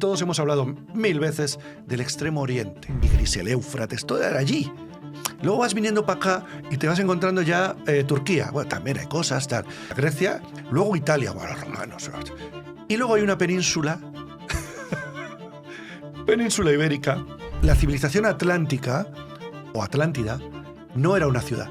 todos hemos hablado 1000 veces del Extremo Oriente. Tigris, el Éufrates, todo era allí. Luego vas viniendo para acá y te vas encontrando ya Turquía. Bueno, también hay cosas, tal. Grecia, luego Italia, bueno, los romanos. Y luego hay una península, península ibérica. La civilización atlántica, o Atlántida, no era una ciudad.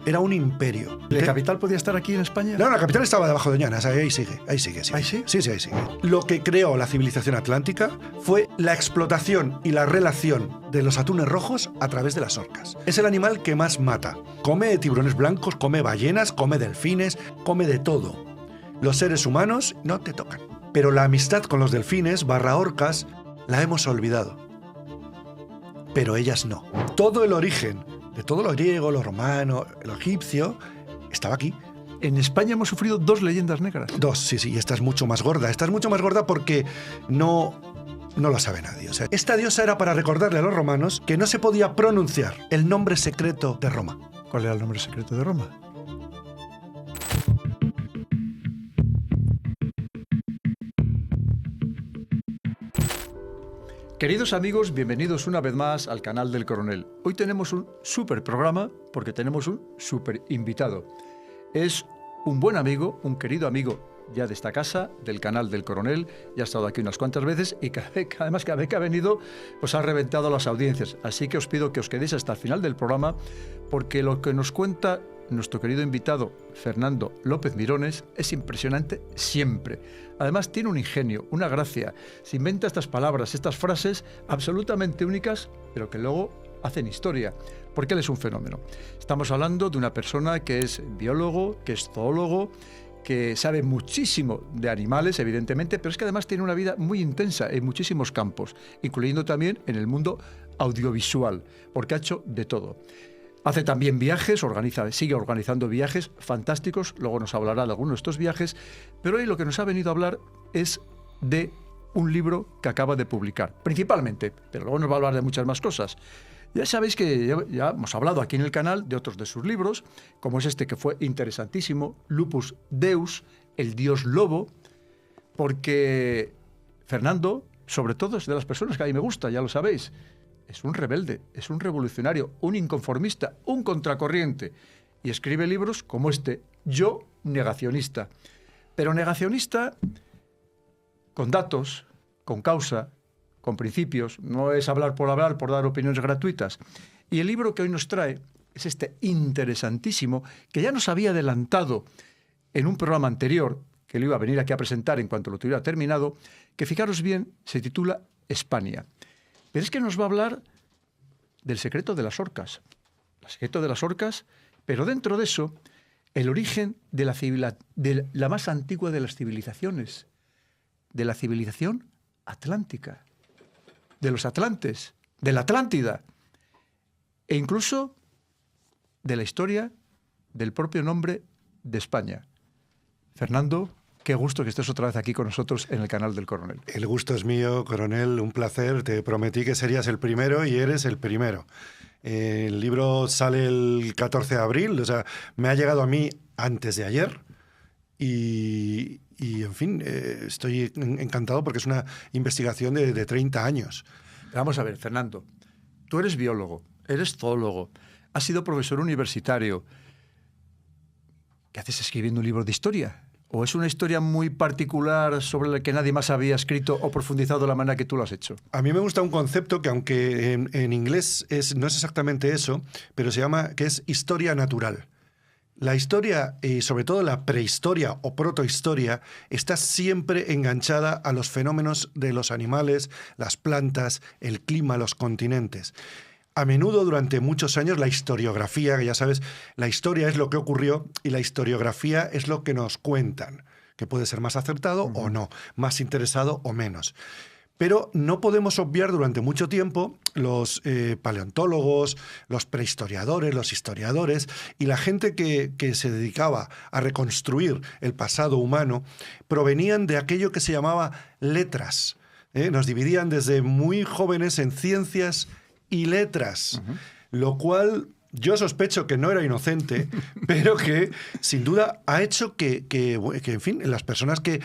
Era un imperio. ¿La capital podía estar aquí en España? No, la capital estaba debajo de Doñana, ahí sigue. ¿Ahí sí? Sí, ahí sigue. Lo que creó la civilización atlántica fue la explotación y la relación de los atunes rojos a través de las orcas. Es el animal que más mata. Come tiburones blancos, come ballenas, come delfines, come de todo. Los seres humanos no te tocan. Pero la amistad con los delfines / orcas la hemos olvidado. Pero ellas no. Todo el origen de todo lo griego, lo romano, lo egipcio, estaba aquí. En España hemos sufrido 2 leyendas negras. 2, sí, y esta es mucho más gorda. Esta es mucho más gorda porque no lo sabe nadie. O sea, esta diosa era para recordarle a los romanos que no se podía pronunciar el nombre secreto de Roma. ¿Cuál era el nombre secreto de Roma? Queridos amigos, bienvenidos una vez más al canal del Coronel. Hoy tenemos un súper programa porque tenemos un súper invitado. Es un buen amigo, un querido amigo ya de esta casa, del canal del Coronel, ya ha estado aquí unas cuantas veces y además cada vez que ha venido pues ha reventado las audiencias. Así que os pido que os quedéis hasta el final del programa porque lo que nos cuenta nuestro querido invitado Fernando López Mirones es impresionante siempre. Además tiene un ingenio, una gracia. Se inventa estas palabras, estas frases absolutamente únicas, pero que luego hacen historia, porque él es un fenómeno. Estamos hablando de una persona que es biólogo, que es zoólogo, que sabe muchísimo de animales, evidentemente, pero es que además tiene una vida muy intensa en muchísimos campos, incluyendo también en el mundo audiovisual, porque ha hecho de todo. Hace también viajes, sigue organizando viajes fantásticos, luego nos hablará de algunos de estos viajes, pero hoy lo que nos ha venido a hablar es de un libro que acaba de publicar, principalmente, pero luego nos va a hablar de muchas más cosas. Ya sabéis que ya hemos hablado aquí en el canal de otros de sus libros, como es este que fue interesantísimo, Lupus Deus, el dios lobo, porque Fernando, sobre todo, es de las personas que a mí me gusta, ya lo sabéis. Es un rebelde, es un revolucionario, un inconformista, un contracorriente. Y escribe libros como este, Yo, negacionista. Pero negacionista con datos, con causa, con principios. No es hablar, por dar opiniones gratuitas. Y el libro que hoy nos trae es este interesantísimo, que ya nos había adelantado en un programa anterior, que lo iba a venir aquí a presentar en cuanto lo tuviera terminado, que fijaros bien, se titula España. Pero es que nos va a hablar del secreto de las orcas. El secreto de las orcas, pero dentro de eso, el origen de la más antigua de las civilizaciones, de la civilización atlántica, de los atlantes, de la Atlántida, e incluso de la historia del propio nombre de España. Fernando, qué gusto que estés otra vez aquí con nosotros en el canal del Coronel. El gusto es mío, Coronel, un placer. Te prometí que serías el primero y eres el primero. El libro sale el 14 de abril, o sea, me ha llegado a mí antes de ayer y en fin, estoy encantado porque es una investigación de 30 años. Vamos a ver, Fernando, tú eres biólogo, eres zoólogo, has sido profesor universitario. ¿Qué haces escribiendo un libro de historia? ¿O es una historia muy particular sobre la que nadie más había escrito o profundizado de la manera que tú lo has hecho? A mí me gusta un concepto que, aunque en inglés no es exactamente eso, pero se llama que es historia natural. La historia, y sobre todo la prehistoria o protohistoria, está siempre enganchada a los fenómenos de los animales, las plantas, el clima, los continentes. A menudo, durante muchos años, la historiografía, que ya sabes, la historia es lo que ocurrió y la historiografía es lo que nos cuentan, que puede ser más acertado o no, más interesado o menos. Pero no podemos obviar durante mucho tiempo los paleontólogos, los prehistoriadores, los historiadores y la gente que se dedicaba a reconstruir el pasado humano provenían de aquello que se llamaba letras. Nos dividían desde muy jóvenes en ciencias y letras, lo cual yo sospecho que no era inocente, pero que sin duda ha hecho que en fin, las personas que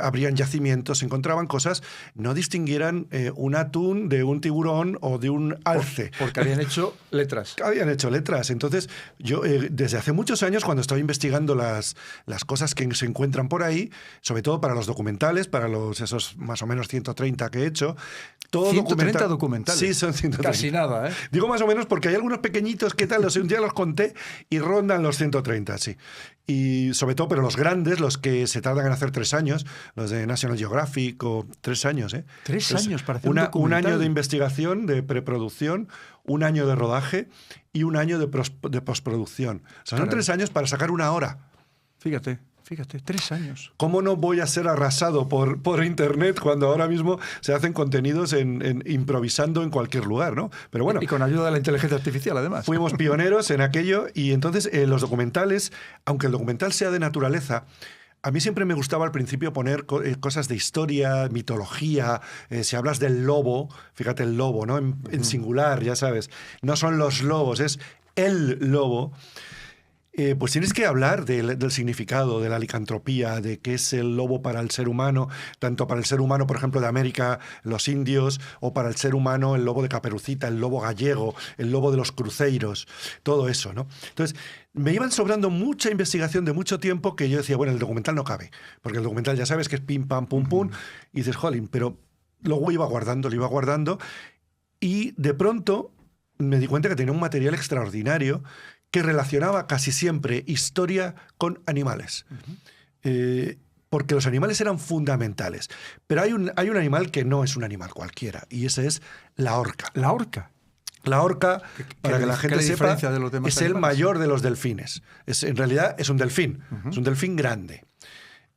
abrían yacimientos, encontraban cosas, no distinguieran un atún de un tiburón o de un alce. Porque habían hecho letras. Habían hecho letras. Entonces, yo desde hace muchos años, cuando estaba investigando las cosas que se encuentran por ahí, sobre todo para los documentales, para esos más o menos 130 que he hecho, todo 130 documentales. Sí, son 130. Casi nada, ¿eh? Digo más o menos porque hay algunos pequeñitos que tal, un día los conté y rondan los 130, sí. Y sobre todo, pero los grandes, los que se tardan en hacer 3 años, los de National Geographic, o 3 años, ¿eh? 3 años para hacer un año de investigación, de preproducción, un año de rodaje y un año de postproducción. O sea, son 3 años para sacar 1 hora. Fíjate, 3 años. ¿Cómo no voy a ser arrasado por Internet cuando ahora mismo se hacen contenidos improvisando en cualquier lugar, ¿no? Pero bueno. Y con ayuda de la inteligencia artificial, además. Fuimos pioneros en aquello y entonces los documentales, aunque el documental sea de naturaleza, a mí siempre me gustaba al principio poner cosas de historia, mitología. Si hablas del lobo, fíjate el lobo, ¿no? En singular, ya sabes. No son los lobos, es el lobo. Pues tienes que hablar del significado, de la licantropía, de qué es el lobo para el ser humano, tanto para el ser humano, por ejemplo, de América, los indios, o para el ser humano, el lobo de Caperucita, el lobo gallego, el lobo de los cruceiros, todo eso, ¿no? Entonces, me iban sobrando mucha investigación de mucho tiempo que yo decía, bueno, el documental no cabe, porque el documental ya sabes que es pim, pam, pum, pum, y dices, jolín, pero luego lo iba guardando, y de pronto me di cuenta que tenía un material extraordinario que relacionaba casi siempre historia con animales. Porque los animales eran fundamentales. Pero hay un animal que no es un animal cualquiera, y ese es la orca. ¿La orca? La orca, para que la gente sepa, de los demás es el mayor de los delfines. En realidad es un delfín, es un delfín grande.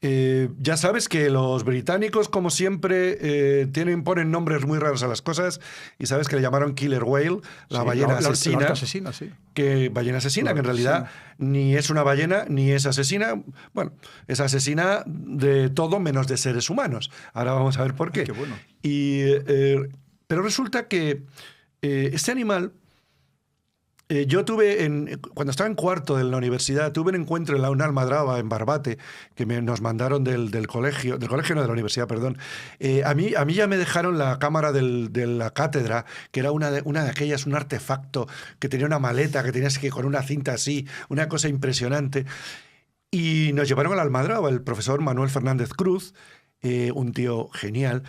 Ya sabes que los británicos, como siempre, ponen nombres muy raros a las cosas, y sabes que le llamaron Killer Whale, la ballena asesina. La asesina, sí. Ballena asesina, que en realidad ni es una ballena ni es asesina. Bueno, es asesina de todo menos de seres humanos. Ahora vamos a ver por qué. Ay, qué bueno. Pero resulta que este animal... yo cuando estaba en cuarto de la universidad, tuve un encuentro en una almadraba en Barbate, que nos mandaron del colegio no, de la universidad, perdón. A mí ya me dejaron la cámara de la cátedra, que era una de aquellas, un artefacto, que tenía una maleta, que tenías que con una cinta así, una cosa impresionante. Y nos llevaron a la almadraba, el profesor Manuel Fernández Cruz, un tío genial.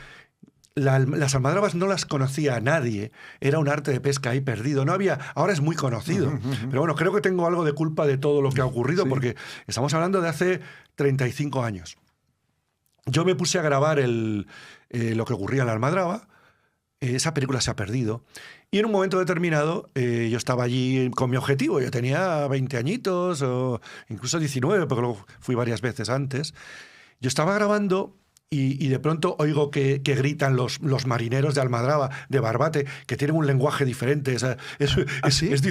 Las almadrabas no las conocía nadie, era un arte de pesca ahí perdido, no había, ahora es muy conocido, pero bueno, creo que tengo algo de culpa de todo lo que ha ocurrido, porque estamos hablando de hace 35 años. Yo me puse a grabar lo que ocurría en la almadraba, esa película se ha perdido, y en un momento determinado yo estaba allí con mi objetivo, yo tenía 20 añitos o incluso 19, porque luego fui varias veces antes. Yo estaba grabando y de pronto oigo que gritan los marineros de Almadraba, de Barbate, que tienen un lenguaje diferente, o sea,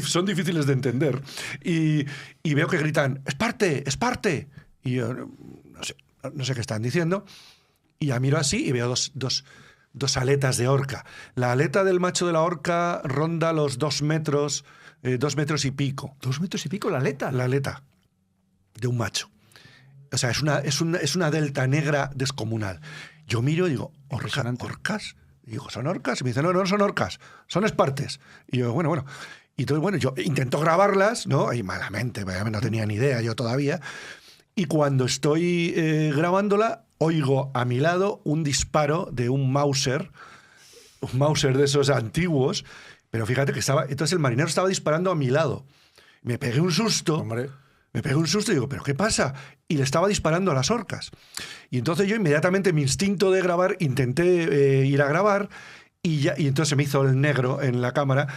son difíciles de entender. Y veo que gritan, ¡Esparte! ¡Esparte! Y yo no sé qué están diciendo, y ya miro así y veo dos aletas de orca. La aleta del macho de la orca ronda los 2 metros, 2 metros y pico. ¿2 metros y pico la aleta? La aleta de un macho. O sea, es una delta negra descomunal. Yo miro y digo, ¿orcas? Y digo, ¿son orcas? Y me dicen, no son orcas, son espartes. Y yo, bueno. Y entonces, bueno, yo intento grabarlas, ¿no? Y malamente, no tenía ni idea yo todavía. Y cuando estoy grabándola, oigo a mi lado un disparo de un Mauser de esos antiguos. Pero fíjate que entonces el marinero estaba disparando a mi lado. Me pegué un susto. Hombre. Me pegué un susto y digo, ¿pero qué pasa? Y le estaba disparando a las orcas. Y entonces yo inmediatamente, mi instinto de grabar, intenté ir a grabar y entonces se me hizo el negro en la cámara.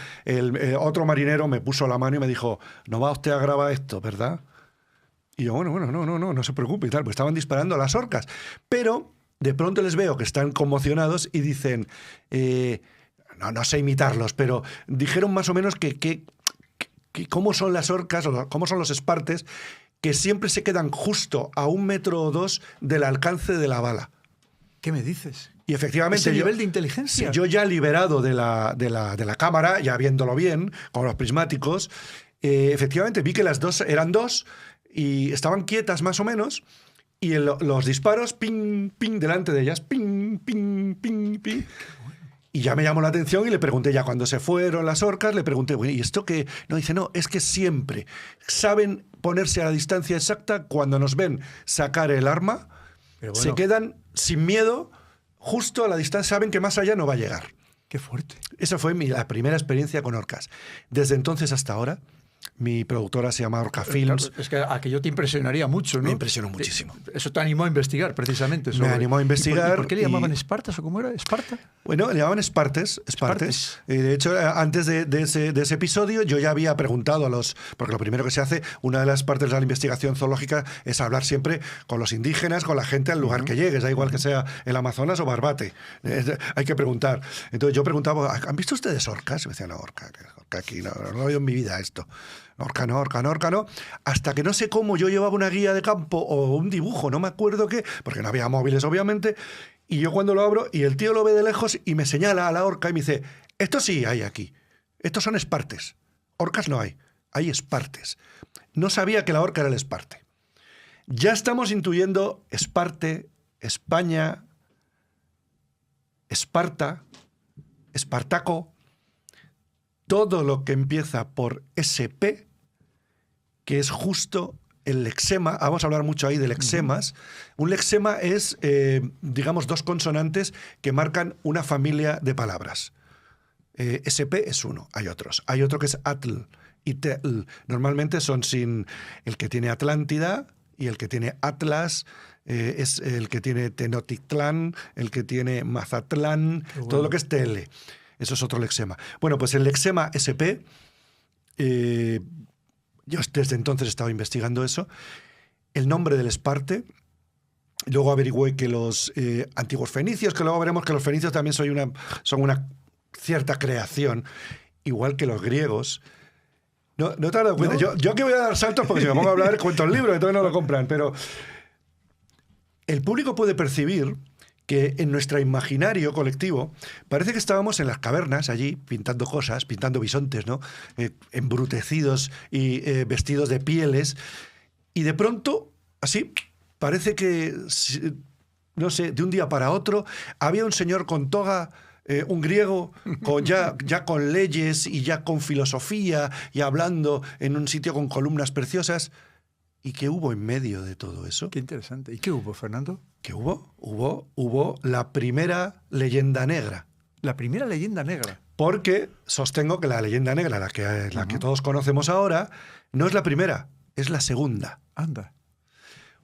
Otro marinero me puso la mano y me dijo, no va usted a grabar esto, ¿verdad? Y yo, bueno, no se preocupe y tal, pues estaban disparando a las orcas. Pero de pronto les veo que están conmocionados y dicen, no sé imitarlos, pero dijeron más o menos que cómo son las orcas o cómo son los espartes, que siempre se quedan justo a 1 metro o 2 del alcance de la bala. ¿Qué me dices? Y efectivamente... ¿Ese nivel de inteligencia? Yo ya liberado de la cámara, ya viéndolo bien, con los prismáticos, Efectivamente, vi que las dos eran dos y estaban quietas más o menos. Y los disparos, ping, ping, delante de ellas, ping, ping, ping, ping. Y ya me llamó la atención y le pregunté, ya cuando se fueron las orcas, le pregunté, bueno, ¿y esto qué? No, dice, no, es que siempre saben ponerse a la distancia exacta cuando nos ven sacar el arma, Pero bueno, se quedan sin miedo, justo a la distancia, saben que más allá no va a llegar. qué fuerte. Esa fue la primera experiencia con orcas. Desde entonces hasta ahora, mi productora se llama Orca Films. Claro, es que aquello te impresionaría mucho, ¿no? Me impresionó muchísimo. Eso te animó a investigar, precisamente. Me animó a investigar. ¿Y por qué le y- llamaban Espartas o cómo era? ¿Esparta? Bueno, le llamaban Espartes. De hecho, antes de ese episodio, yo ya había preguntado a los... Porque lo primero que se hace, una de las partes de la investigación zoológica es hablar siempre con los indígenas, con la gente al lugar que llegues, da igual que sea el Amazonas o Barbate. Hay que preguntar. Entonces yo preguntaba, ¿han visto ustedes orcas? Y me decían, no, orca aquí, no lo he oído en mi vida esto. Orca no. Hasta que no sé cómo yo llevaba una guía de campo o un dibujo, no me acuerdo qué, porque no había móviles, obviamente. Y yo cuando lo abro, y el tío lo ve de lejos y me señala a la orca y me dice, esto sí hay aquí. Estos son espartes. Orcas no hay espartes. No sabía que la orca era el esparte. Ya estamos intuyendo Esparte, España, Esparta, Espartaco, todo lo que empieza por SP, que es justo el lexema. Vamos a hablar mucho ahí de lexemas. Un lexema es, digamos, dos consonantes que marcan una familia de palabras. SP es uno, hay otros. Hay otro que es atl y tel. Normalmente son sin el que tiene Atlántida y el que tiene Atlas, es el que tiene Tenochtitlán, el que tiene Mazatlán, bueno. Todo lo que es TL. Eso es otro lexema. Bueno, pues el lexema SP, yo desde entonces estaba investigando eso. El nombre del Esparte. Luego averigüé que los antiguos fenicios, que luego veremos que los fenicios también son una cierta creación, igual que los griegos. No te has dado cuenta. No. Yo aquí voy a dar saltos porque si me pongo a hablar cuento el libro, entonces no lo compran. Pero el público puede percibir que en nuestro imaginario colectivo parece que estábamos en las cavernas allí pintando cosas, pintando bisontes, ¿no? Embrutecidos y vestidos de pieles. Y de pronto, así, parece que, no sé, de un día para otro, había un señor con toga, un griego, ya con leyes y ya con filosofía y hablando en un sitio con columnas preciosas. ¿Y qué hubo en medio de todo eso? Qué interesante. ¿Y qué hubo, Fernando? ¿Qué hubo? Hubo la primera leyenda negra. La primera leyenda negra. Porque sostengo que la leyenda negra, la que todos conocemos ahora, no es la primera, es la segunda. Anda.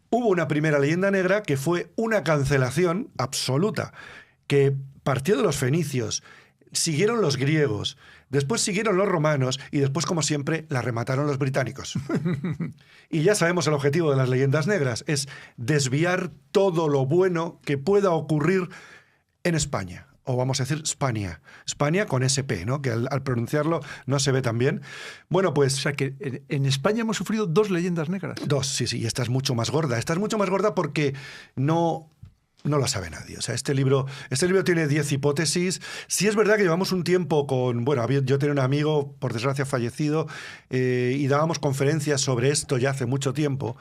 Hubo una primera leyenda negra que fue una cancelación absoluta, que partió de los fenicios, siguieron los griegos, después siguieron los romanos y después, como siempre, la remataron los británicos. Y ya sabemos el objetivo de las leyendas negras, es desviar todo lo bueno que pueda ocurrir en España. O vamos a decir España. España con SP, ¿no? Que al pronunciarlo no se ve tan bien. Bueno, pues... O sea que en España hemos sufrido dos leyendas negras. Dos, sí, y esta es mucho más gorda. Esta es mucho más gorda porque no la sabe nadie. O sea, este libro tiene 10 hipótesis. Sí es verdad que llevamos un tiempo con... Bueno, yo tenía un amigo, por desgracia fallecido, y dábamos conferencias sobre esto ya hace mucho tiempo.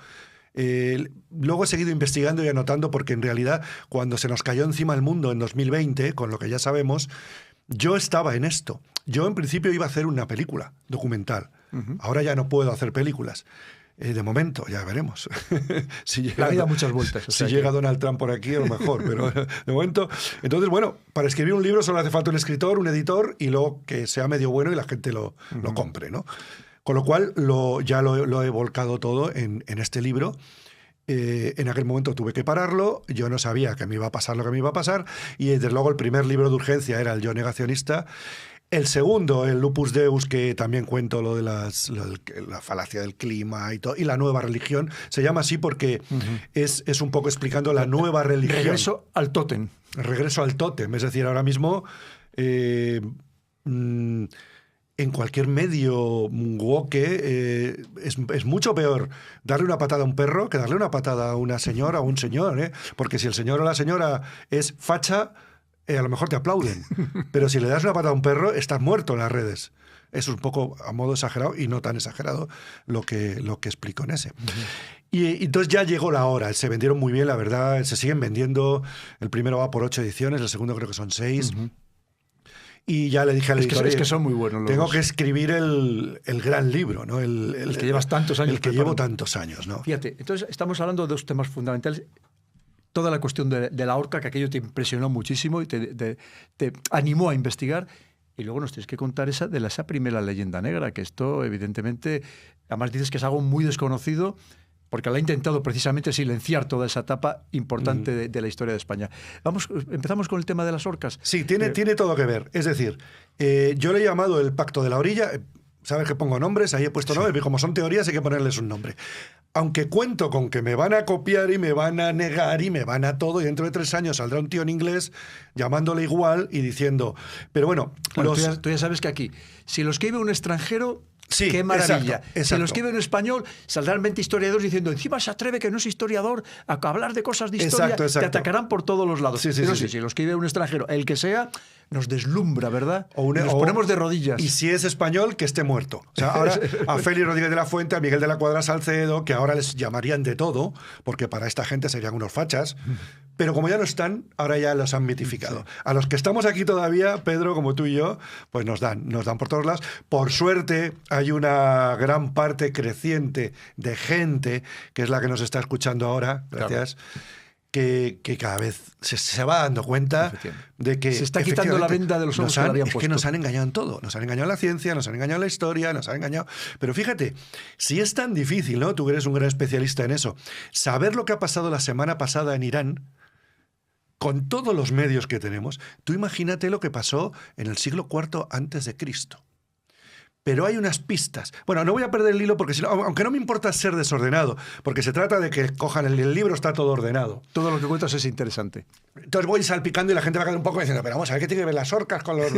Luego he seguido investigando y anotando porque en realidad cuando se nos cayó encima el mundo en 2020, con lo que ya sabemos, yo estaba en esto. Yo en principio iba a hacer una película documental. Ahora ya no puedo hacer películas. De momento, ya veremos. Si llega, La vida da muchas vueltas. Si llega Donald Trump por aquí, a lo mejor, pero de momento... Entonces, bueno, para escribir un libro solo hace falta un escritor, un editor y luego que sea medio bueno y la gente lo compre, ¿no? Con lo cual ya lo he volcado todo en este libro. En aquel momento tuve que pararlo, yo no sabía que me iba a pasar lo que me iba a pasar y desde luego el primer libro de urgencia era el Yo negacionista. El segundo, el Lupus Deus, que también cuento lo de la falacia del clima y la nueva religión, se llama así porque es un poco explicando la nueva religión. Regreso al tótem. Regreso al tótem, es decir, ahora mismo... en cualquier medio woke es mucho peor darle una patada a un perro que darle una patada a una señora o a un señor, ¿eh? Porque si el señor o la señora es facha, a lo mejor te aplauden. Pero si le das una patada a un perro, estás muerto en las redes. Eso es un poco a modo exagerado y no tan exagerado lo que explico en ese. Y entonces ya llegó la hora. Se vendieron muy bien, la verdad. Se siguen vendiendo. El primero va por 8 ediciones, el segundo creo que son 6. Y ya le dije al editor... Es que son muy buenos los tengo dos. que escribir el gran libro, ¿no? El que llevas tantos años. El que llevo tantos años, ¿no? Fíjate, entonces estamos hablando de dos temas fundamentales. Toda la cuestión de la horca, que aquello te impresionó muchísimo y te animó a investigar. Y luego nos tienes que contar esa primera leyenda negra, que esto evidentemente, además dices que es algo muy desconocido, porque la ha intentado precisamente silenciar toda esa etapa importante de la historia de España. Empezamos con el tema de las orcas. Sí, tiene todo que ver. Es decir, yo le he llamado el Pacto de la Orilla. Sabes que pongo nombres, ahí he puesto nombres, y como son teorías hay que ponerles un nombre. Aunque cuento con que me van a copiar y me van a negar y me van a todo, y dentro de 3 años saldrá un tío en inglés llamándole igual y diciendo... Pero bueno... Tú ya sabes que aquí, si lo escribe un extranjero... Sí, ¡qué maravilla! Exacto. Si lo escribe en español, saldrán 20 historiadores diciendo, encima se atreve que no es historiador a hablar de cosas de historia. Exacto. Te atacarán por todos los lados. Pero si lo escribe un extranjero, el que sea, nos deslumbra, ¿verdad? Nos ponemos de rodillas. Y si es español, que esté muerto. O sea, ahora a Félix Rodríguez de la Fuente, a Miguel de la Cuadra Salcedo, que ahora les llamarían de todo, porque para esta gente serían unos fachas. Pero como ya no están, ahora ya los han mitificado. Sí. A los que estamos aquí todavía, Pedro, como tú y yo, pues nos dan por todos lados. Por suerte, hay una gran parte creciente de gente, que es la que nos está escuchando ahora, gracias, claro, que cada vez se va dando cuenta de que... Se está quitando la venda de los ojos que le habían puesto. Es que nos han engañado en todo. Nos han engañado en la ciencia, nos han engañado en la historia, nos han engañado... Pero fíjate, si es tan difícil, ¿no? Tú eres un gran especialista en eso. Saber lo que ha pasado la semana pasada en Irán... Con todos los medios que tenemos, tú imagínate lo que pasó en el siglo IV antes de Cristo. Pero hay unas pistas. Bueno, no voy a perder el hilo porque, aunque no me importa ser desordenado, porque se trata de que cojan el libro, está todo ordenado. Todo lo que cuentas es interesante. Entonces voy salpicando y la gente va a quedar un poco diciendo, pero vamos a ver qué tiene que ver las orcas con los...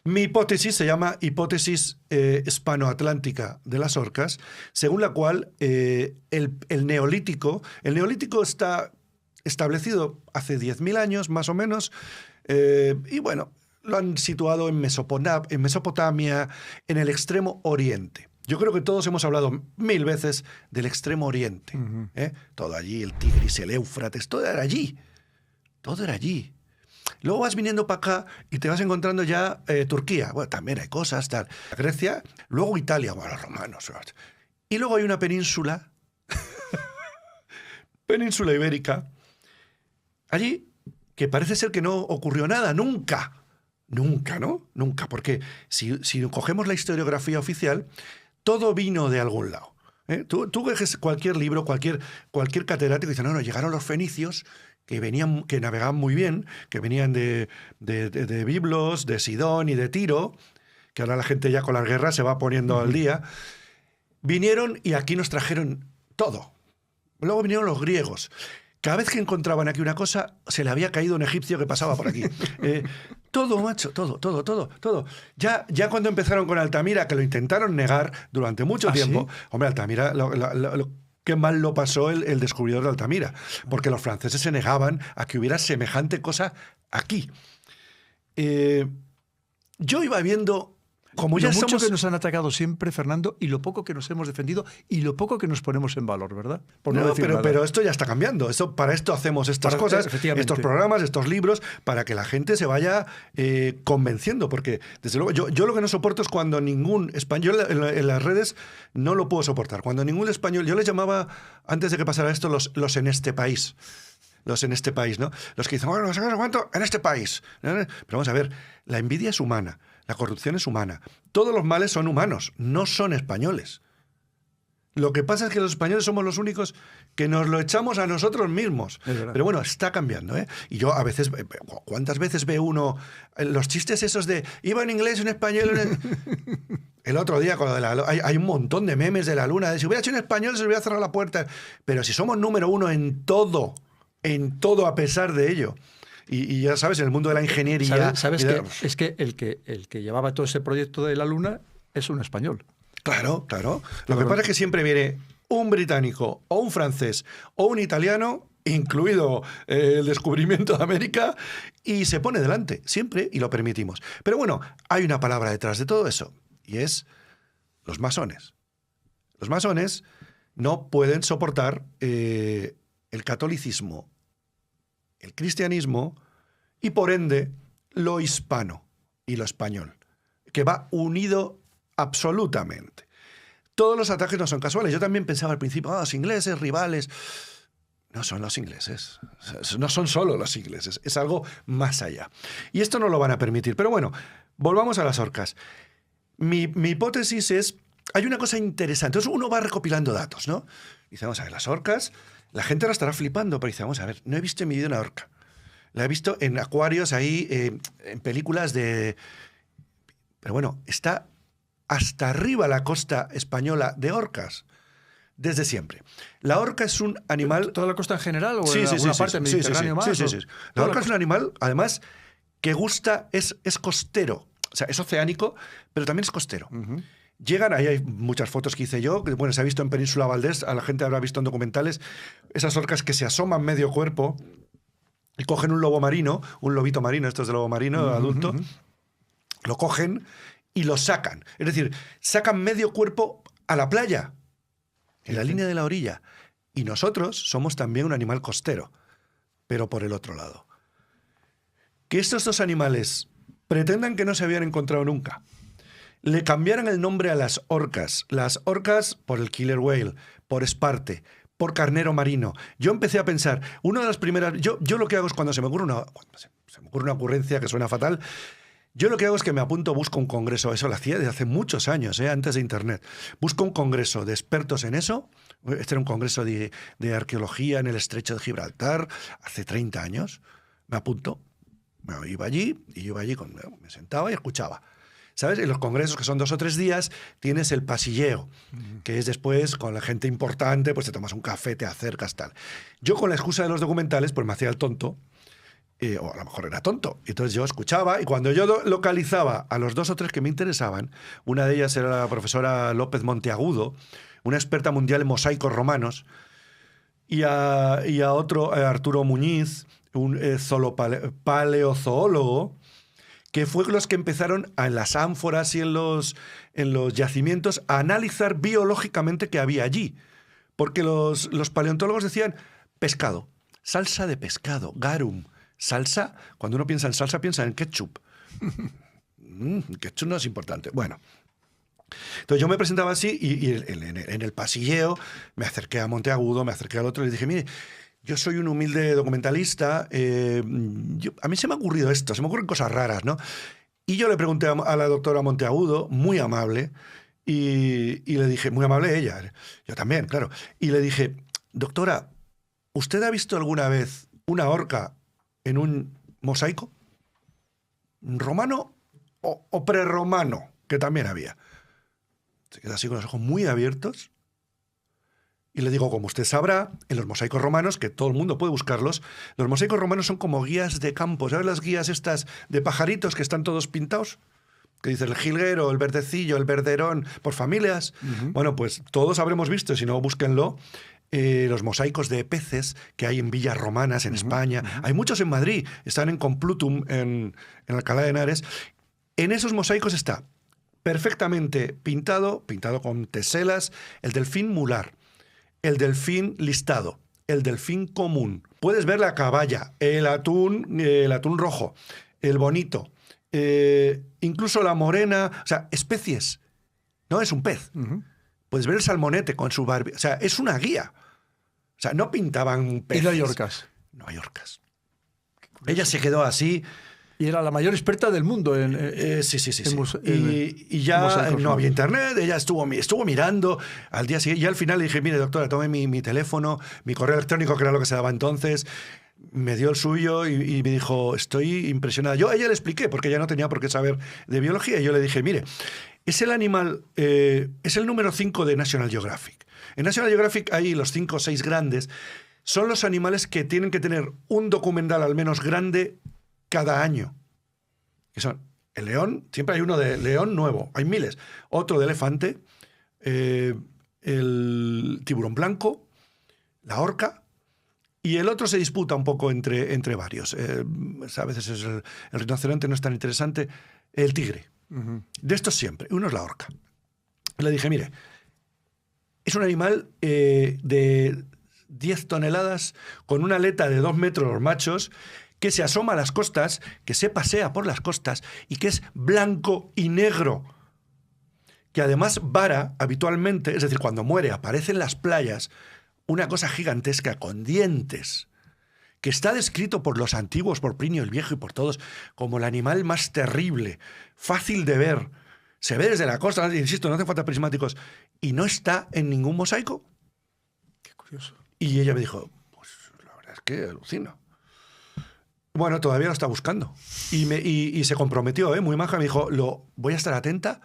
Mi hipótesis se llama hipótesis hispanoatlántica de las orcas, según la cual el Neolítico está establecido hace 10.000 años, más o menos, y bueno, lo han situado en Mesopotamia, en el extremo oriente. Yo creo que todos hemos hablado 1000 veces del extremo oriente. Todo allí, el Tigris, el Éufrates, todo era allí. Todo era allí. Luego vas viniendo para acá y te vas encontrando ya Turquía. Bueno, también hay cosas, tal. Grecia, luego Italia, bueno, los romanos. Y luego hay una península, península ibérica, allí, que parece ser que no ocurrió nada, nunca. Nunca, ¿no? Nunca, porque si cogemos la historiografía oficial, todo vino de algún lado. Tú ves cualquier libro, cualquier catedrático y dice, no, llegaron los fenicios, que navegaban muy bien, que venían de Biblos, de Sidón y de Tiro, que ahora la gente ya con las guerras se va poniendo al día. Vinieron y aquí nos trajeron todo. Luego vinieron los griegos. Cada vez que encontraban aquí una cosa, se le había caído un egipcio que pasaba por aquí. Todo, macho, todo. Ya cuando empezaron con Altamira, que lo intentaron negar durante mucho tiempo, ¿sí? Hombre, Altamira, qué mal lo pasó el descubridor de Altamira, porque los franceses se negaban a que hubiera semejante cosa aquí. Yo iba viendo... Como ya lo mucho que nos han atacado siempre, Fernando, y lo poco que nos hemos defendido y lo poco que nos ponemos en valor, ¿verdad? Pero esto ya está cambiando. Para esto hacemos estas cosas, estos programas, estos libros, para que la gente se vaya convenciendo. Porque, desde luego, yo lo que no soporto es cuando ningún español en las redes no lo puedo soportar. Cuando ningún español... Yo les llamaba, antes de que pasara esto, los en este país. Los en este país, ¿no? Los que dicen, bueno, no sé cuánto, en este país. Pero vamos a ver, la envidia es humana. La corrupción es humana. Todos los males son humanos, no son españoles. Lo que pasa es que los españoles somos los únicos que nos lo echamos a nosotros mismos. Pero bueno, está cambiando, ¿eh? Y yo a veces, ¿cuántas veces ve uno los chistes esos de iba en inglés, en español? El otro día, con lo de hay un montón de memes de la luna, de si hubiera hecho en español se le hubiera cerrado la puerta. Pero si somos número uno en todo a pesar de ello. Y ya sabes, en el mundo de la ingeniería... ¿Sabes que es que el que llevaba todo ese proyecto de la Luna es un español? Claro. Lo que pasa es que siempre viene un británico o un francés o un italiano incluido el descubrimiento de América, y se pone delante, siempre, y lo permitimos. Pero bueno, hay una palabra detrás de todo eso, y es los masones. Los masones no pueden soportar el catolicismo, el cristianismo y, por ende, lo hispano y lo español, que va unido absolutamente. Todos los ataques no son casuales. Yo también pensaba al principio, los ingleses, rivales. No son los ingleses. No son solo los ingleses. Es algo más allá. Y esto no lo van a permitir. Pero bueno, volvamos a las orcas. Mi hipótesis es, hay una cosa interesante. Entonces uno va recopilando datos, ¿no? Dice, vamos a ver, las orcas, la gente ahora estará flipando, pero dice, vamos a ver, no he visto en mi vida una orca. La he visto en acuarios ahí, en películas de... Pero bueno, está hasta arriba la costa española de orcas, desde siempre. La orca es un animal... ¿Toda la costa en general o en alguna parte del Mediterráneo más? Sí. La orca es un animal, además, que gusta, es costero. O sea, es oceánico, pero también es costero. Uh-huh. Llegan, ahí hay muchas fotos que hice yo, que bueno, se ha visto en Península Valdés, a la gente habrá visto en documentales, esas orcas que se asoman medio cuerpo y cogen un lobo marino, un lobito marino, esto es de lobo marino, adulto, lo cogen y lo sacan. Es decir, sacan medio cuerpo a la playa, en la línea de la orilla. Y nosotros somos también un animal costero, pero por el otro lado. Que estos dos animales pretendan que no se habían encontrado nunca, le cambiaran el nombre a las orcas por el killer whale, por esparte, por carnero marino. Yo empecé a pensar, una de las primeras... Yo lo que hago es cuando se me ocurre una ocurrencia que suena fatal, yo lo que hago es que me apunto, busco un congreso, eso lo hacía desde hace muchos años, antes de Internet. Busco un congreso de expertos en eso. Este era un congreso de arqueología en el Estrecho de Gibraltar, hace 30 años. Me apunto, me iba allí, y yo iba allí, me sentaba y escuchaba. ¿Sabes? En los congresos, que son 2 o 3 días, tienes el pasilleo, que es después, con la gente importante, pues te tomas un café, te acercas, tal. Yo, con la excusa de los documentales, pues me hacía el tonto, o a lo mejor era tonto. Entonces yo escuchaba, y cuando yo localizaba a los 2 o 3 que me interesaban, una de ellas era la profesora López Monteagudo, una experta mundial en mosaicos romanos, y a otro, Arturo Muñiz, un paleozoólogo, que fue los que empezaron en las ánforas y en los yacimientos a analizar biológicamente qué había allí. Porque los paleontólogos decían pescado, salsa de pescado, garum. Salsa, cuando uno piensa en salsa, piensa en ketchup. Ketchup no es importante. Bueno, entonces yo me presentaba así y en el pasilleo me acerqué a Monteagudo, me acerqué al otro y le dije, mire, yo soy un humilde documentalista, a mí se me ha ocurrido esto, se me ocurren cosas raras, ¿no? Y yo le pregunté a la doctora Monteagudo, muy amable, y le dije, muy amable ella, yo también, claro, y le dije, doctora, ¿usted ha visto alguna vez una orca en un mosaico? ¿Romano o prerromano? Que también había. Se queda así con los ojos muy abiertos. Y le digo, como usted sabrá, en los mosaicos romanos, que todo el mundo puede buscarlos, los mosaicos romanos son como guías de campo. ¿Sabes las guías estas de pajaritos que están todos pintados? Que dice el jilguero, el verdecillo, el verderón, por familias. Uh-huh. Bueno, pues todos habremos visto, si no, búsquenlo, los mosaicos de peces que hay en villas romanas en España. Uh-huh. Hay muchos en Madrid, están en Complutum, en Alcalá de Henares. En esos mosaicos está perfectamente pintado con teselas, el delfín mular, el delfín listado, el delfín común. Puedes ver la caballa, el atún rojo, el bonito, incluso la morena, o sea, especies. No es un pez. Uh-huh. Puedes ver el salmonete con su barbie. O sea, es una guía. O sea, no pintaban peces. ¿Y no hay orcas? No hay orcas. Ella se quedó así. Y era la mayor experta del mundo en sí. Y ya no había internet, ella estuvo mirando al día siguiente. Y al final le dije, mire, doctora, tome mi teléfono, mi correo electrónico, que era lo que se daba entonces. Me dio el suyo y me dijo, estoy impresionada. Yo a ella le expliqué, porque ella no tenía por qué saber de biología. Y yo le dije, mire, es el animal, es el número 5 de National Geographic. En National Geographic hay los 5 o 6 grandes. Son los animales que tienen que tener un documental al menos grande cada año. Que son el león, siempre hay uno de león nuevo, hay miles. Otro de elefante, el tiburón blanco, la orca Y el otro se disputa un poco entre varios. A veces es el rinoceronte, no es tan interesante. El tigre. De estos siempre. Uno es la orca. Le dije, mire, es un animal de 10 toneladas, con una aleta de 2 metros los machos, que se asoma a las costas, que se pasea por las costas y que es blanco y negro. Que además vara habitualmente, es decir, cuando muere aparece en las playas una cosa gigantesca con dientes, que está descrito por los antiguos, por Plinio el Viejo y por todos, como el animal más terrible, fácil de ver. Se ve desde la costa, insisto, no hace falta prismáticos, y no está en ningún mosaico. Qué curioso. Y ella me dijo, pues la verdad es que alucino. Bueno, todavía lo está buscando. Y se comprometió, muy maja, me dijo, voy a estar atenta.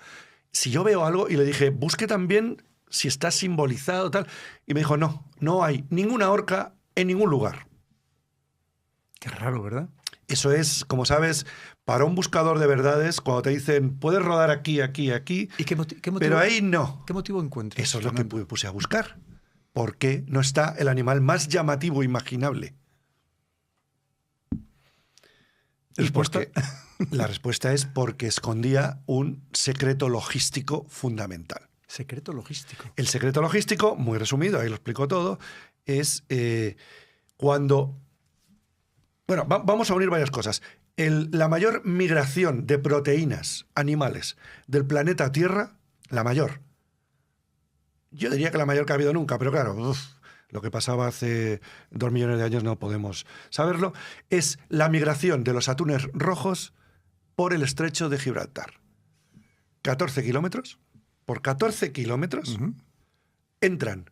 Si yo veo algo, y le dije, busque también si está simbolizado, tal. Y me dijo, no hay ninguna orca en ningún lugar. Qué raro, ¿verdad? Eso es, como sabes, para un buscador de verdades, cuando te dicen, puedes rodar aquí, aquí, aquí, ¿Y qué motivo, pero ahí no. ¿Qué motivo encuentras? Eso es lo que puse a buscar. ¿Por qué no está el animal más llamativo imaginable? ¿Respuesta? La respuesta es porque escondía un secreto logístico fundamental. Secreto logístico. El secreto logístico, muy resumido, ahí lo explico todo, es cuando... Bueno, vamos a unir varias cosas. La mayor migración de proteínas animales del planeta Tierra, la mayor. Yo diría que la mayor que ha habido nunca, pero claro, lo que pasaba hace 2 millones de años no podemos saberlo, es la migración de los atunes rojos por el estrecho de Gibraltar. 14 kilómetros. Por 14 kilómetros entran.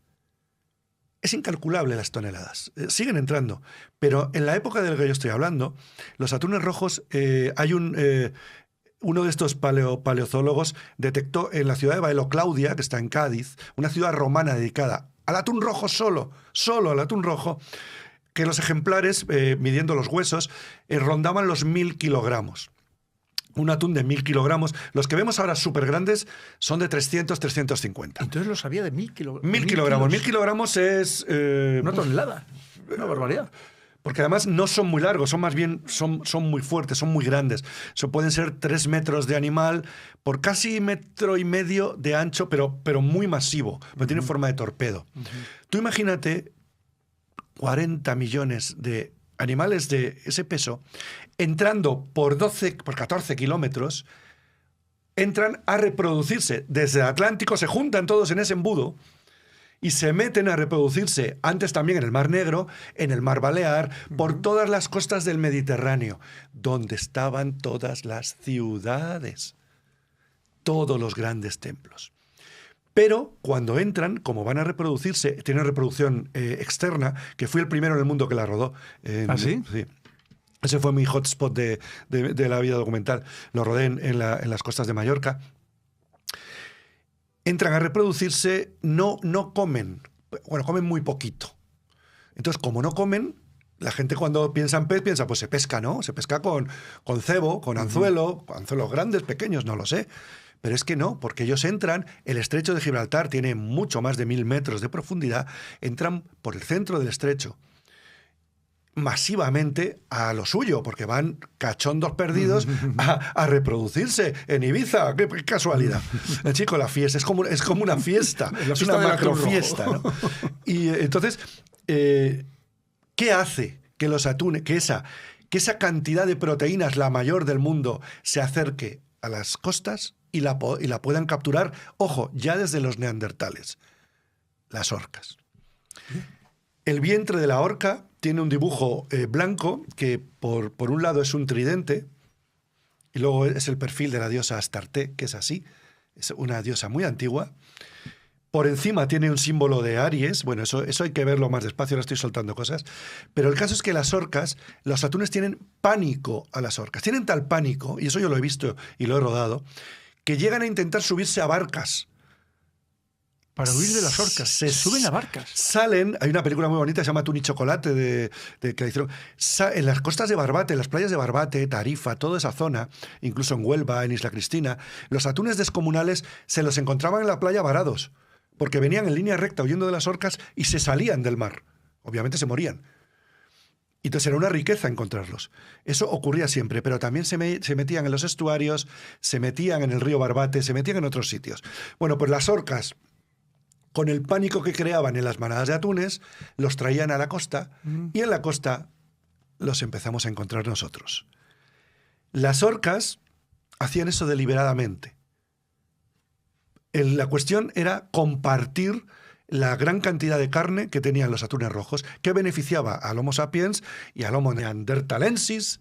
Es incalculable las toneladas. Siguen entrando. Pero en la época de la que yo estoy hablando, los atunes rojos, hay uno de estos paleozoólogos detectó en la ciudad de Baelo Claudia, que está en Cádiz, una ciudad romana dedicada al atún rojo solo al atún rojo, que los ejemplares, midiendo los huesos, rondaban los 1000 kilogramos. Un atún de 1000 kilogramos. Los que vemos ahora súper grandes son de 300, 350. Entonces lo sabía de 1000 kilogramos. 1000 kilogramos. 1000 kilogramos es... una tonelada. Una barbaridad. Porque además no son muy largos, son más bien son muy fuertes, son muy grandes. Pueden ser 3 metros de animal por casi 1,5 metros de ancho, pero muy masivo, porque tiene forma de torpedo. Tú imagínate 40 millones de animales de ese peso entrando por 14 kilómetros, entran a reproducirse desde el Atlántico, se juntan todos en ese embudo y se meten a reproducirse antes también en el Mar Negro, en el Mar Balear, por todas las costas del Mediterráneo, donde estaban todas las ciudades, todos los grandes templos. Pero cuando entran, como van a reproducirse, tienen reproducción externa, que fui el primero en el mundo que la rodó. ¿Ah, sí? Sí. Ese fue mi hotspot de la vida documental. Lo rodé en las costas de Mallorca. Entran a reproducirse, no comen. Bueno, comen muy poquito. Entonces, como no comen, la gente cuando piensa en pez, piensa, pues se pesca, ¿no? Se pesca con cebo, con anzuelo, anzuelos grandes, pequeños, no lo sé. Pero es que no, porque ellos entran, el estrecho de Gibraltar tiene mucho más de 1000 metros de profundidad, entran por el centro del estrecho masivamente a lo suyo, porque van cachondos perdidos a reproducirse en Ibiza. ¡Qué casualidad! Chico, la fiesta es como una fiesta, es una macrofiesta, ¿no? Y entonces, ¿qué hace que los atunes, que esa cantidad de proteínas, la mayor del mundo, se acerque a las costas y la puedan capturar, ojo, ya desde los neandertales? Las orcas. El vientre de la orca tiene un dibujo blanco que por un lado es un tridente y luego es el perfil de la diosa Astarte, que es así, es una diosa muy antigua. Por encima tiene un símbolo de Aries. Bueno, eso hay que verlo más despacio, ahora estoy soltando cosas. Pero el caso es que las orcas, los atunes tienen pánico a las orcas. Tienen tal pánico, y eso yo lo he visto y lo he rodado, que llegan a intentar subirse a barcas. Para huir de las orcas. Se suben a barcas. Salen, hay una película muy bonita, se llama Atún y Chocolate, que la hicieron. En las costas de Barbate, en las playas de Barbate, Tarifa, toda esa zona, incluso en Huelva, en Isla Cristina, los atunes descomunales se los encontraban en la playa varados, porque venían en línea recta huyendo de las orcas y se salían del mar. Obviamente se morían. Y entonces era una riqueza encontrarlos. Eso ocurría siempre, pero también se metían en los estuarios, se metían en el río Barbate, se metían en otros sitios. Bueno, pues las orcas, con el pánico que creaban en las manadas de atunes, los traían a la costa y en la costa los empezamos a encontrar nosotros. Las orcas hacían eso deliberadamente. La cuestión era compartir la gran cantidad de carne que tenían los atunes rojos, que beneficiaba al Homo sapiens y al Homo neanderthalensis,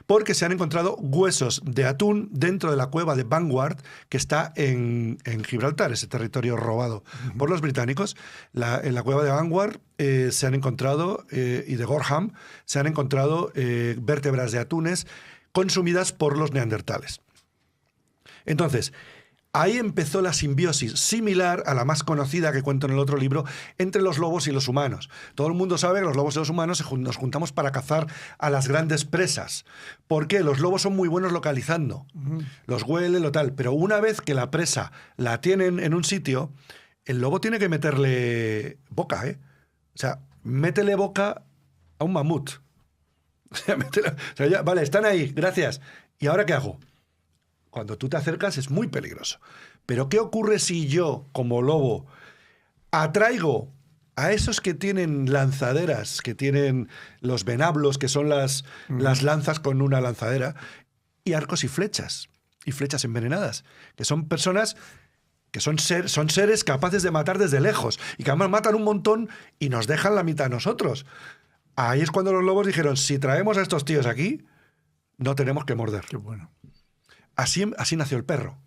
porque se han encontrado huesos de atún dentro de la cueva de Vanguard, que está en Gibraltar, ese territorio robado por los británicos. En la cueva de Vanguard se han encontrado, y de Gorham, se han encontrado vértebras de atunes consumidas por los neandertales. Entonces, ahí empezó la simbiosis, similar a la más conocida que cuento en el otro libro, entre los lobos y los humanos. Todo el mundo sabe que los lobos y los humanos nos juntamos para cazar a las grandes presas. ¿Por qué? Los lobos son muy buenos localizando. Los huelen, lo tal. Pero una vez que la presa la tienen en un sitio, el lobo tiene que meterle boca, ¿eh? O sea, métele boca a un mamut. O sea, ya, vale, están ahí, gracias. ¿Y ahora qué hago? Cuando tú te acercas es muy peligroso. Pero ¿qué ocurre si yo, como lobo, atraigo a esos que tienen lanzaderas, que tienen los venablos, que son las lanzas con una lanzadera, y arcos y flechas envenenadas, que son personas que son seres capaces de matar desde lejos, y que además matan un montón y nos dejan la mitad a nosotros? Ahí es cuando los lobos dijeron, si traemos a estos tíos aquí, no tenemos que morder. Qué bueno. Así nació el perro.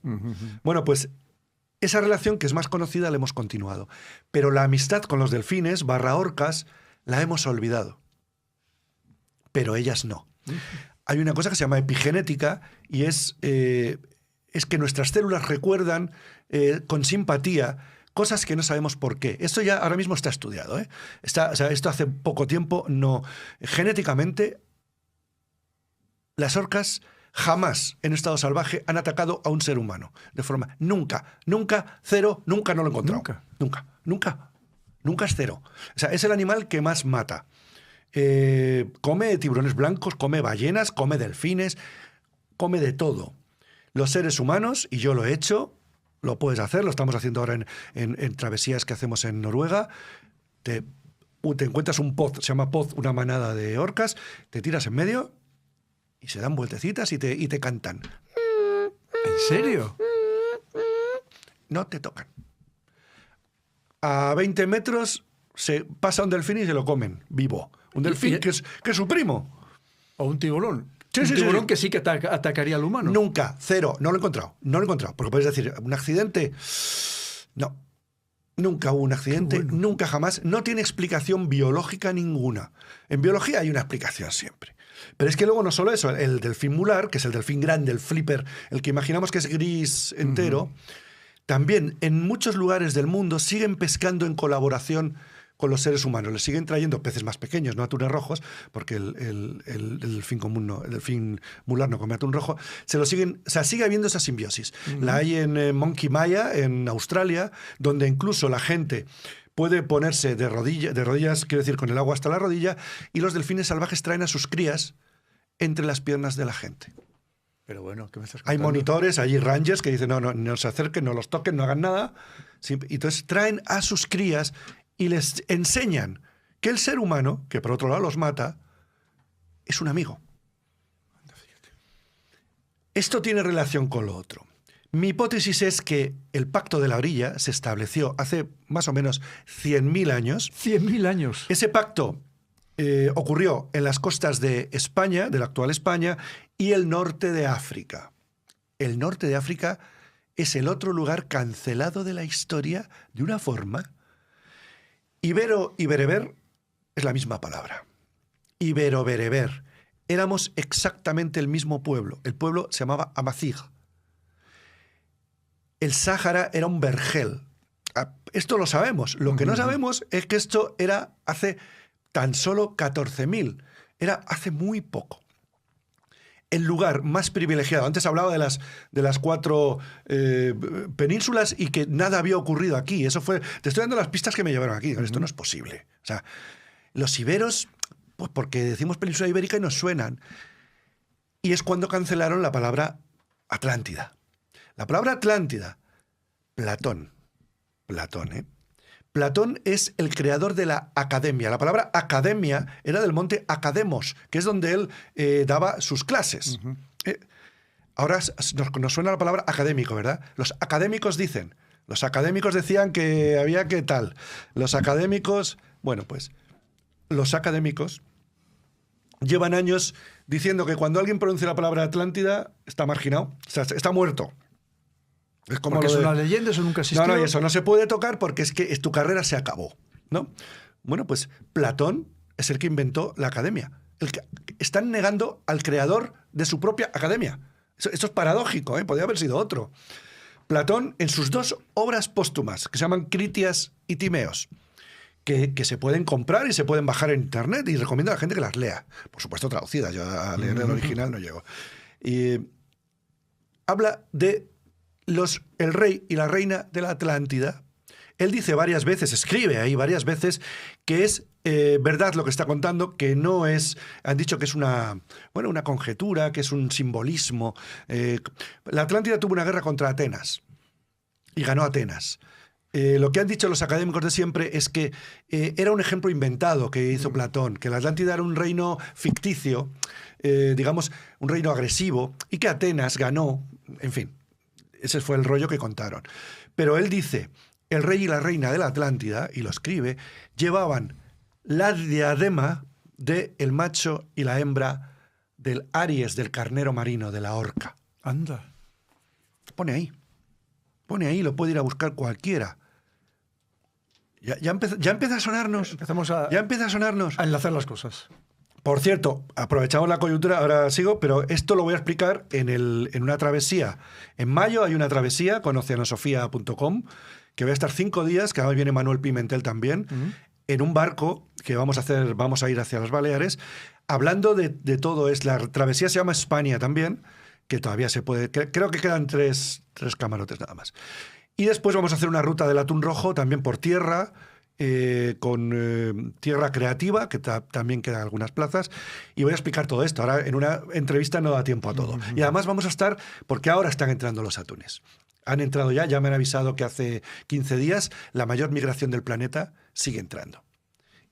Bueno, pues esa relación que es más conocida la hemos continuado. Pero la amistad con los delfines, orcas, la hemos olvidado. Pero ellas no. Hay una cosa que se llama epigenética y es que nuestras células recuerdan con simpatía cosas que no sabemos por qué. Esto ya ahora mismo está estudiado, ¿eh? O sea, esto hace poco tiempo no. Genéticamente, las orcas jamás en estado salvaje han atacado a un ser humano. De forma, nunca, cero, nunca no lo he encontrado. Nunca es cero. O sea, es el animal que más mata. Come tiburones blancos, come ballenas, come delfines, come de todo. Los seres humanos, y yo lo he hecho, lo puedes hacer, lo estamos haciendo ahora en travesías que hacemos en Noruega, te encuentras un poz, se llama poz, una manada de orcas, te tiras en medio y se dan vueltecitas y te cantan. ¿En serio? No te tocan. A 20 metros se pasa un delfín y se lo comen, vivo. Un delfín que es su primo. ¿O un tiburón? Sí, un sí, tiburón sí. que sí que atacaría al humano. Nunca, cero, no lo he encontrado. Porque puedes decir, ¿un accidente? No. Nunca hubo un accidente, bueno. Nunca jamás. No tiene explicación biológica ninguna. En biología hay una explicación siempre. Pero es que luego no solo eso, el delfín mular, que es el delfín grande, el flipper, el que imaginamos que es gris entero, también en muchos lugares del mundo siguen pescando en colaboración con los seres humanos. Les siguen trayendo peces más pequeños, no atunes rojos, porque el delfín común no, el delfín mular no come atún rojo. Sigue habiendo esa simbiosis. La hay en Monkey Maya, en Australia, donde incluso la gente puede ponerse de rodillas, quiero decir, con el agua hasta la rodilla, y los delfines salvajes traen a sus crías entre las piernas de la gente. Pero bueno, ¿qué me estás Hay contando? monitores, hay rangers que dicen, no se acerquen, no los toquen, no hagan nada. Y entonces traen a sus crías y les enseñan que el ser humano, que por otro lado los mata, es un amigo. Esto tiene relación con lo otro. Mi hipótesis es que el Pacto de la Orilla se estableció hace más o menos 100.000 años. 100.000 años. Ese pacto ocurrió en las costas de España, de la actual España, y el norte de África. El norte de África es el otro lugar cancelado de la historia de una forma. Ibero y bereber es la misma palabra. Ibero-bereber. Éramos exactamente el mismo pueblo. El pueblo se llamaba Amazigh. El Sáhara era un vergel. Esto lo sabemos. Lo que no sabemos es que esto era hace tan solo 14.000. Era hace muy poco. El lugar más privilegiado. Antes hablaba de las 4 penínsulas y que nada había ocurrido aquí. Eso fue. Te estoy dando las pistas que me llevaron aquí. Esto no es posible. O sea, los iberos Pues porque decimos península ibérica y nos suenan. Y es cuando cancelaron la palabra Atlántida. La palabra Atlántida, Platón. Platón, ¿eh? Platón es el creador de la academia. La palabra academia era del monte Academos, que es donde él daba sus clases. Ahora nos suena la palabra académico, ¿verdad? Los académicos dicen. Los académicos decían que había que tal. Los académicos... Bueno, pues los académicos llevan años diciendo que cuando alguien pronuncia la palabra Atlántida está marginado, o sea, está muerto. Es como porque es una leyenda, eso nunca existió. No, eso no se puede tocar porque es que tu carrera se acabó, ¿no? Bueno, pues Platón es el que inventó la academia. Están negando al creador de su propia academia. Esto es paradójico, ¿eh? Podría haber sido otro. Platón, en sus 2 obras póstumas, que se llaman Critias y Timeos, que se pueden comprar y se pueden bajar en internet, y recomiendo a la gente que las lea. Por supuesto, traducidas. Yo a leer el original no llego. Y habla de el rey y la reina de la Atlántida. Él dice varias veces, escribe ahí varias veces, que es verdad lo que está contando, que no es... Han dicho que es una conjetura, que es un simbolismo. La Atlántida tuvo una guerra contra Atenas y ganó Atenas. Lo que han dicho los académicos de siempre es que era un ejemplo inventado que hizo Platón, que la Atlántida era un reino ficticio, digamos, un reino agresivo, y que Atenas ganó, en fin. Ese fue el rollo que contaron. Pero él dice, el rey y la reina de la Atlántida, y lo escribe, llevaban la diadema del macho y la hembra del Aries, del carnero marino, de la orca. Anda. Pone ahí, lo puede ir a buscar cualquiera. Ya empieza a sonarnos. Ya empieza a sonarnos. A enlazar las cosas. Por cierto, aprovechamos la coyuntura, ahora sigo, pero esto lo voy a explicar en una travesía. En mayo hay una travesía con oceanosofía.com, que voy a estar 5 días, que ahora viene Manuel Pimentel también, en un barco que vamos a ir hacia las Baleares, hablando de todo. La travesía se llama España también, que todavía se puede... Creo que quedan 3 camarotes nada más. Y después vamos a hacer una ruta del atún rojo, también por tierra, con tierra creativa, que también quedan algunas plazas, y voy a explicar todo esto. Ahora en una entrevista no da tiempo a todo. Y además vamos a estar, porque ahora están entrando los atunes. Han entrado ya me han avisado que hace 15 días la mayor migración del planeta sigue entrando.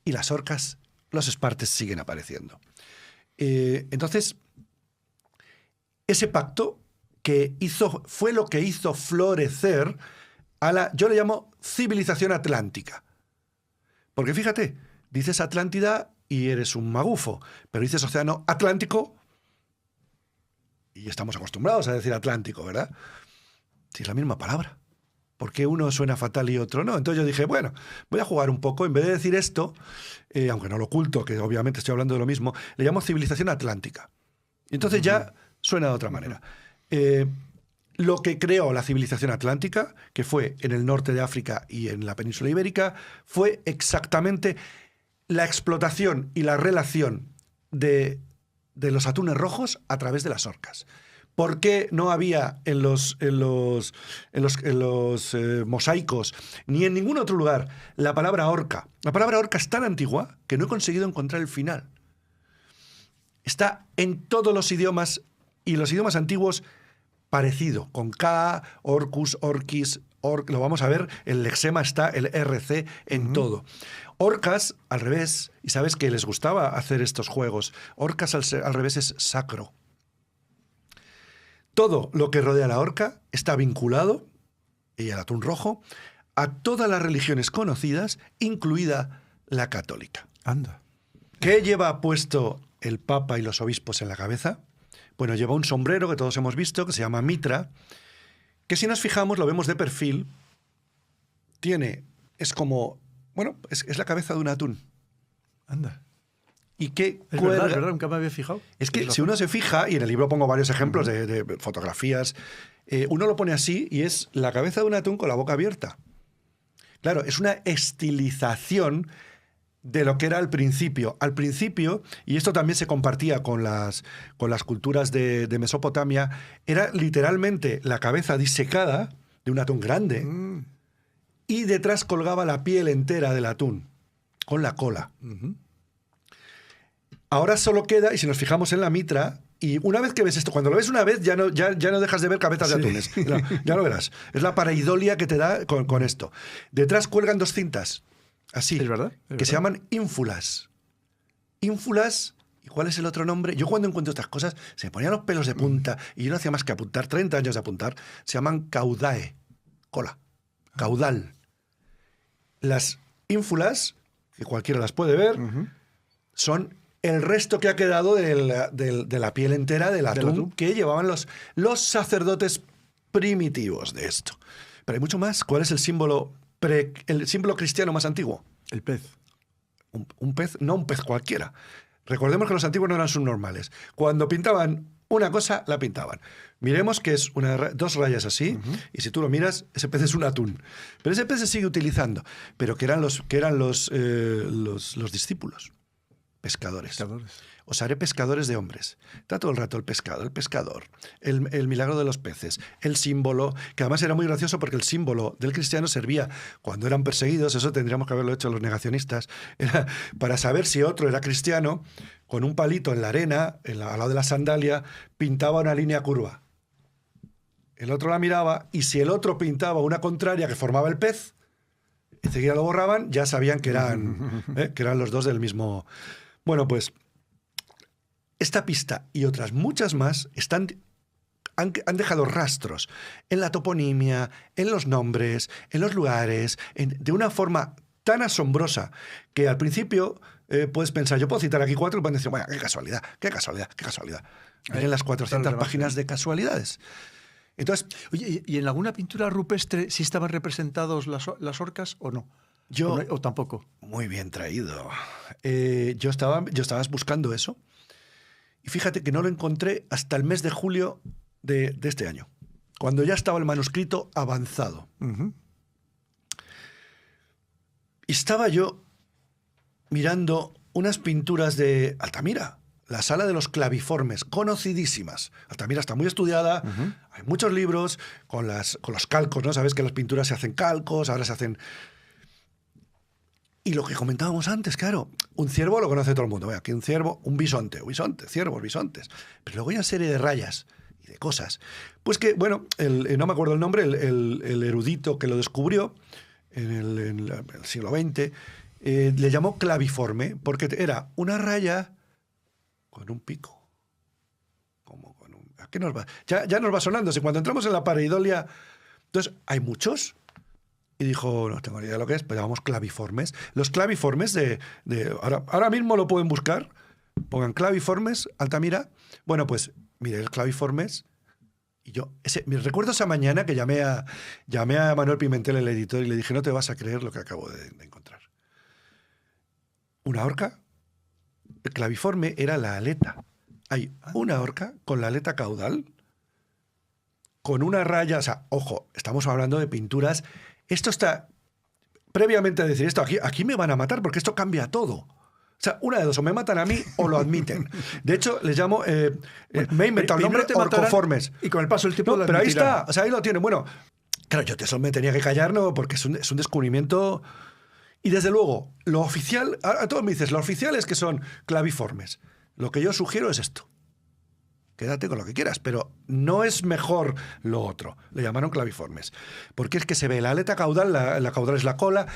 Y las orcas, los espartes siguen apareciendo. Entonces, ese pacto fue lo que hizo florecer yo le llamo civilización atlántica. Porque fíjate, dices Atlántida y eres un magufo, pero dices océano Atlántico y estamos acostumbrados a decir Atlántico, ¿verdad? Si es la misma palabra. ¿Por qué uno suena fatal y otro no? Entonces yo dije, bueno, voy a jugar un poco. En vez de decir esto, aunque no lo oculto, que obviamente estoy hablando de lo mismo, le llamo civilización atlántica. Y entonces ya suena de otra manera. Lo que creó la civilización atlántica, que fue en el norte de África y en la península ibérica, fue exactamente la explotación y la relación de los atunes rojos a través de las orcas. ¿Por qué no había en los mosaicos ni en ningún otro lugar la palabra orca? La palabra orca es tan antigua que no he conseguido encontrar el final. Está en todos los idiomas, y los idiomas antiguos parecido, con K, orcus, orquis, lo vamos a ver, el lexema está, el RC, en todo. Orcas, al revés, y sabes que les gustaba hacer estos juegos, orcas al revés es sacro. Todo lo que rodea a la orca está vinculado, y al atún rojo, a todas las religiones conocidas, incluida la católica. Anda. ¿Qué lleva puesto el Papa y los obispos en la cabeza? Bueno, lleva un sombrero que todos hemos visto, que se llama mitra, que si nos fijamos, lo vemos de perfil, es como, bueno, es la cabeza de un atún. Anda. ¿Y qué es verdad, nunca me había fijado. Es que si uno se fija, y en el libro pongo varios ejemplos de fotografías, uno lo pone así y es la cabeza de un atún con la boca abierta. Claro, es una estilización de lo que era al principio. Al principio, y esto también se compartía con las culturas de Mesopotamia, era literalmente la cabeza disecada de un atún grande y detrás colgaba la piel entera del atún, con la cola. Ahora solo queda, y si nos fijamos en la mitra, y una vez que ves esto, cuando lo ves una vez, ya no dejas de ver cabezas de atunes. Ya lo verás. Es la pareidolia que te da con esto. Detrás cuelgan 2 cintas, así, ¿Es verdad? que se llaman ínfulas. Ínfulas, ¿y cuál es el otro nombre? Yo cuando encuentro estas cosas, se me ponían los pelos de punta, y yo no hacía más que apuntar, 30 años de apuntar, se llaman caudae, cola, caudal. Las ínfulas, que cualquiera las puede ver, son el resto que ha quedado de la piel entera del atún que llevaban los sacerdotes primitivos de esto. Pero hay mucho más. ¿Cuál es el símbolo cristiano más antiguo? El pez. Un pez, no un pez cualquiera. Recordemos que los antiguos no eran subnormales. Cuando pintaban una cosa, la pintaban. Miremos que es 2 rayas así, y si tú lo miras, ese pez es un atún. Pero ese pez se sigue utilizando, pero que eran los discípulos. Pescadores. Os haré pescadores de hombres. Está todo el rato el pescador, el milagro de los peces, el símbolo, que además era muy gracioso porque el símbolo del cristiano servía cuando eran perseguidos, eso tendríamos que haberlo hecho los negacionistas, era para saber si otro era cristiano, con un palito en la arena, al lado de la sandalia, pintaba una línea curva. El otro la miraba, y si el otro pintaba una contraria que formaba el pez, enseguida lo borraban, ya sabían que eran los dos del mismo. Bueno, pues esta pista y otras muchas más han dejado rastros en la toponimia, en los nombres, en los lugares, de una forma tan asombrosa que al principio puedes pensar, yo puedo citar aquí 4 y pueden decir, bueno, qué casualidad, qué casualidad, qué casualidad. Miren las 400 páginas de casualidades. Entonces, oye, ¿y en alguna pintura rupestre sí estaban representados las orcas o no? ¿O tampoco? Muy bien traído. Yo estaba buscando eso, y fíjate que no lo encontré hasta el mes de julio de este año, cuando ya estaba el manuscrito avanzado. Y estaba yo mirando unas pinturas de Altamira, la sala de los claviformes, conocidísimas. Altamira está muy estudiada, hay muchos libros con los calcos, ¿no? Sabes que las pinturas se hacen calcos, ahora se hacen. Y lo que comentábamos antes, claro, un ciervo lo conoce todo el mundo. Aquí un ciervo, un bisonte, ciervos, bisontes. Pero luego hay una serie de rayas y de cosas. Pues que, bueno, no me acuerdo el nombre, el erudito que lo descubrió en el siglo XX, le llamó claviforme, porque era una raya con un pico. ¿A qué nos va? Ya nos va sonando. Si cuando entramos en la pareidolia, entonces hay muchos. Y dijo, no tengo ni idea de lo que es, pero llamamos claviformes. Los claviformes ahora mismo lo pueden buscar, pongan claviformes, Altamira. Bueno, pues, mire, los claviformes. Y me recuerdo esa mañana que llamé a Manuel Pimentel, el editor, y le dije, no te vas a creer lo que acabo de encontrar. Una orca. El claviforme era la aleta. Hay una orca con la aleta caudal, con una raya, o sea, ojo, estamos hablando de pinturas. Esto está, previamente a decir esto, aquí me van a matar porque esto cambia todo. O sea, una de dos, o me matan a mí o lo admiten. De hecho, les llamo, me he inventado el nombre, orcoformes. Y con el paso del tiempo pero ahí está, o sea, ahí lo tienen. Bueno, claro, yo eso me tenía que callar, ¿no? Porque es un descubrimiento. Y desde luego, lo oficial, a todos me dices, lo oficial es que son claviformes. Lo que yo sugiero es esto. Quédate con lo que quieras, pero no es mejor lo otro. Le llamaron claviformes. Porque es que se ve la aleta caudal, la caudal es la cola,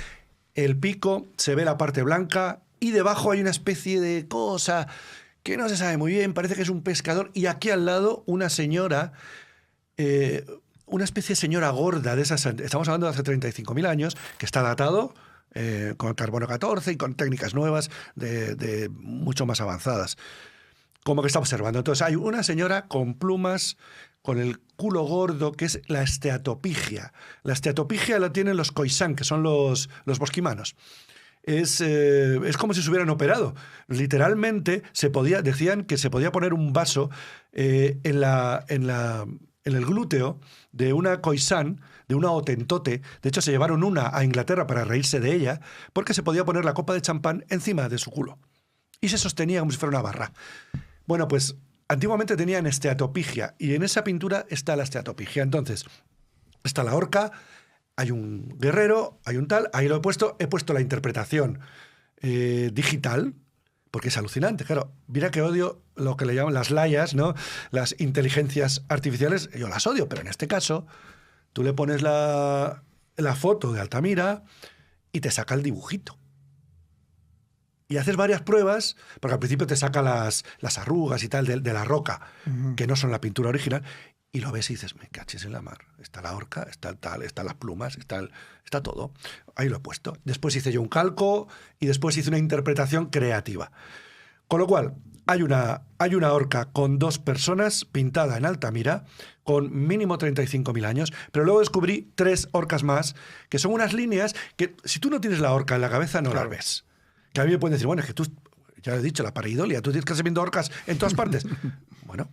el pico, se ve la parte blanca, y debajo hay una especie de cosa que no se sabe muy bien, parece que es un pescador, y aquí al lado una señora, una especie de señora gorda, de esas, estamos hablando de hace 35.000 años, que está datado con carbono 14 y con técnicas nuevas de mucho más avanzadas. Como que está observando. Entonces hay una señora con plumas, con el culo gordo, que es la esteatopigia. La esteatopigia la tienen los khoisan, que son los bosquimanos. Es como si se hubieran operado. Literalmente decían que se podía poner un vaso en el glúteo de una khoisan, de una hotentote. De hecho, se llevaron una a Inglaterra para reírse de ella, porque se podía poner la copa de champán encima de su culo. Y se sostenía como si fuera una barra. Bueno, pues antiguamente tenían esteatopigia, y en esa pintura está la esteatopigia. Entonces, está la orca, hay un guerrero, hay un tal, ahí he puesto la interpretación digital, porque es alucinante. Claro, mira que odio lo que le llaman las layas, ¿no? Las inteligencias artificiales, yo las odio, pero en este caso tú le pones la foto de Altamira y te saca el dibujito. Y haces varias pruebas, porque al principio te saca las arrugas y tal de la roca, que no son la pintura original, y lo ves y dices, me cachis en la mar. Está la horca, está el tal, están las plumas, está todo. Ahí lo he puesto. Después hice yo un calco y después hice una interpretación creativa. Con lo cual, hay una horca con 2 personas pintada en Altamira, con mínimo 35.000 años, pero luego descubrí 3 horcas más, que son unas líneas que si tú no tienes la horca en la cabeza no la ves. Que a mí me pueden decir, bueno, es que tú, ya lo he dicho, la pareidolia, tú tienes que estar viendo orcas en todas partes. Bueno,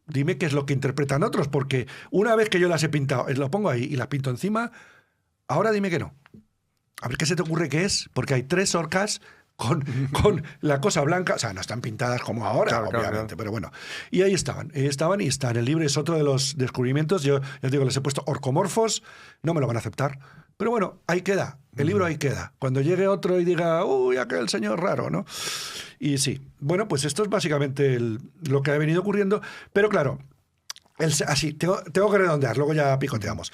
dime qué es lo que interpretan otros, porque una vez que yo las he pintado, lo pongo ahí y las pinto encima, ahora dime que no. A ver qué se te ocurre que es, porque hay 3 orcas con la cosa blanca, o sea, no están pintadas como ahora, obviamente, pero bueno. Y ahí estaban y está en el libro, es otro de los descubrimientos. Yo les digo, les he puesto orcomorfos, no me lo van a aceptar. Pero bueno, ahí queda, el libro ahí queda. Cuando llegue otro y diga, uy, aquel señor raro, ¿no? Y sí, bueno, pues esto es básicamente lo que ha venido ocurriendo. Pero claro, así, tengo que redondear, luego ya picoteamos.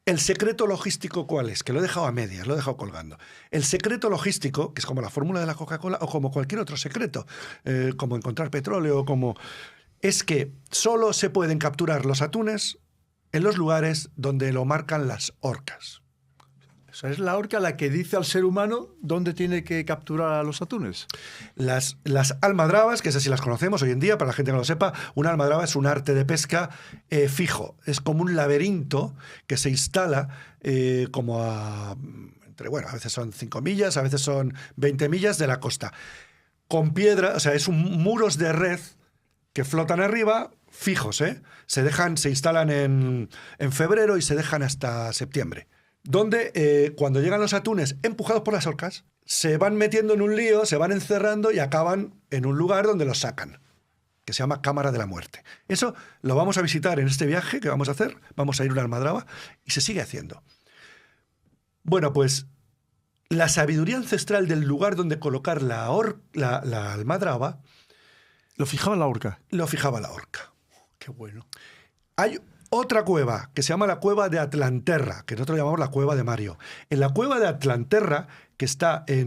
¿El secreto logístico cuál es? Que lo he dejado a medias, lo he dejado colgando. El secreto logístico, que es como la fórmula de la Coca-Cola o como cualquier otro secreto, como encontrar petróleo, es que solo se pueden capturar los atunes en los lugares donde lo marcan las orcas. O sea, ¿es la orca la que dice al ser humano dónde tiene que capturar a los atunes? Las almadrabas, que esas sí las conocemos hoy en día, para la gente que no lo sepa, una almadraba es un arte de pesca fijo. Es como un laberinto que se instala como a veces son 5 millas, a veces son 20 millas de la costa. Con piedra, o sea, muros de red que flotan arriba, fijos, ¿eh? Se instalan en febrero y se dejan hasta septiembre. Donde cuando llegan los atunes empujados por las orcas, se van metiendo en un lío, se van encerrando y acaban en un lugar donde los sacan, que se llama Cámara de la Muerte. Eso lo vamos a visitar en este viaje que vamos a hacer. Vamos a ir a una almadraba y se sigue haciendo. Bueno, pues la sabiduría ancestral del lugar donde colocar la almadraba... ¿Lo fijaba la orca? Lo fijaba la orca. Qué bueno. Hay otra cueva que se llama la Cueva de Atlanterra, que nosotros llamamos la Cueva de Mario. En la Cueva de Atlanterra, que está pues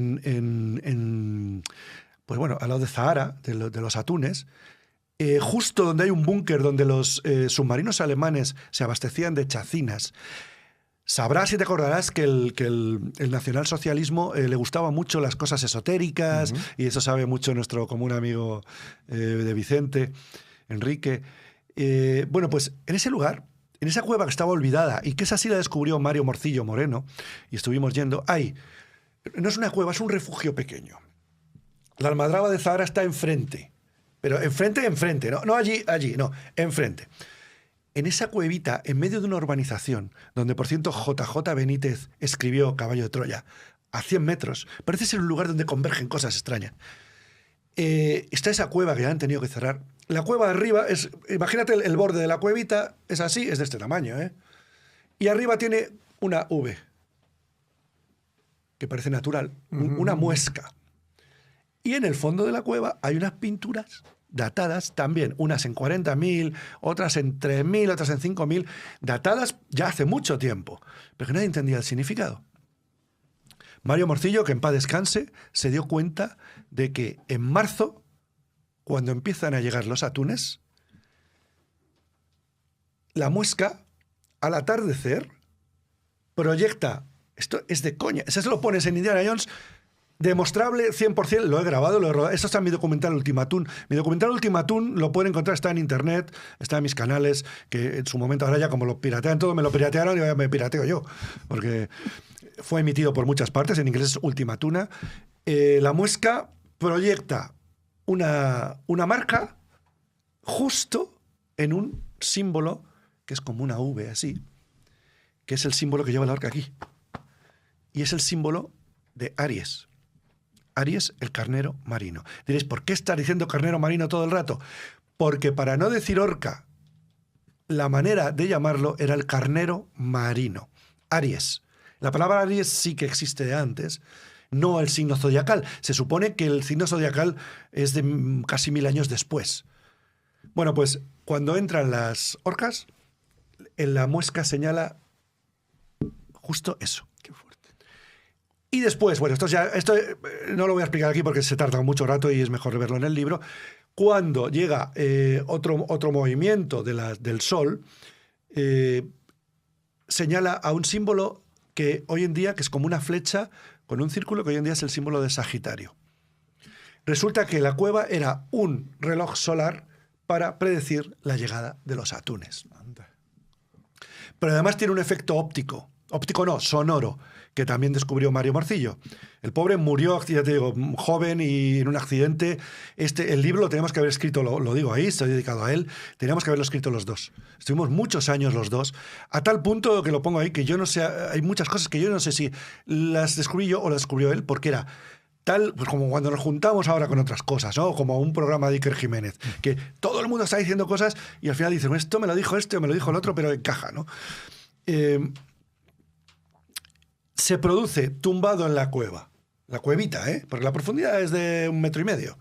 bueno, al lado de Zahara, de los atunes, justo donde hay un búnker donde los submarinos alemanes se abastecían de chacinas. Sabrás y te acordarás que el nacionalsocialismo le gustaban mucho las cosas esotéricas, y eso sabe mucho nuestro común amigo de Vicente, Enrique. Bueno, pues en ese lugar, en esa cueva que estaba olvidada y que esa sí la descubrió Mario Morcillo Moreno, y estuvimos yendo, no es una cueva, es un refugio pequeño. La almadraba de Zahara está enfrente, pero enfrente, no allí, no, enfrente. En esa cuevita, en medio de una urbanización, donde por cierto JJ Benítez escribió Caballo de Troya, a 100 metros, parece ser un lugar donde convergen cosas extrañas. Está esa cueva que ya han tenido que cerrar. La cueva de arriba imagínate el borde de la cuevita, es así, es de este tamaño, ¿eh? Y arriba tiene una V, que parece natural, una muesca. Y en el fondo de la cueva hay unas pinturas datadas también, unas en 40.000, otras en 3.000, otras en 5.000, datadas ya hace mucho tiempo, pero que nadie entendía el significado. Mario Morcillo, que en paz descanse, se dio cuenta de que en marzo, cuando empiezan a llegar los atunes, la muesca, al atardecer, proyecta, esto es de coña, eso se lo pones en Indiana Jones, demostrable 100%, lo he grabado, esto está en mi documental Ultimatum. Mi documental Ultimatum lo pueden encontrar, está en internet, está en mis canales, que en su momento ahora ya como lo piratean todo, me lo piratearon y ahora me pirateo yo, porque fue emitido por muchas partes, en inglés es Ultimatuna. La muesca proyecta una marca justo en un símbolo que es como una V así, que es el símbolo que lleva la orca aquí. Y es el símbolo de Aries. Aries, el carnero marino. Diréis, ¿por qué estás diciendo carnero marino todo el rato? Porque para no decir orca, la manera de llamarlo era el carnero marino. Aries. La palabra Aries sí que existe de antes. no el signo zodiacal. Se supone que el signo zodiacal es de casi 1000 años después. Bueno, pues cuando entran las orcas, en la muesca señala justo eso. Qué fuerte. Y después, bueno, esto no lo voy a explicar aquí porque se tarda mucho rato y es mejor verlo en el libro. Cuando llega otro movimiento del Sol, señala a un símbolo que hoy en día, que es como una flecha con un círculo, que hoy en día es el símbolo de Sagitario. Resulta que la cueva era un reloj solar para predecir la llegada de los atunes. Anda. Pero además tiene un efecto sonoro, que también descubrió Mario Morcillo. El pobre murió, ya te digo, joven y en un accidente. El libro lo teníamos que haber escrito, lo digo ahí, estoy dedicado a él, teníamos que haberlo escrito los dos. Estuvimos muchos años los dos, a tal punto que lo pongo ahí, que yo no sé, hay muchas cosas que yo no sé si las descubrí yo o las descubrió él, porque era tal, pues como cuando nos juntamos ahora con otras cosas, ¿no? Como un programa de Iker Jiménez, que todo el mundo está diciendo cosas y al final dicen, esto me lo dijo este o me lo dijo el otro, pero encaja, ¿no? Se produce tumbado en la cueva, la cuevita, porque la profundidad es de 1,5 metros.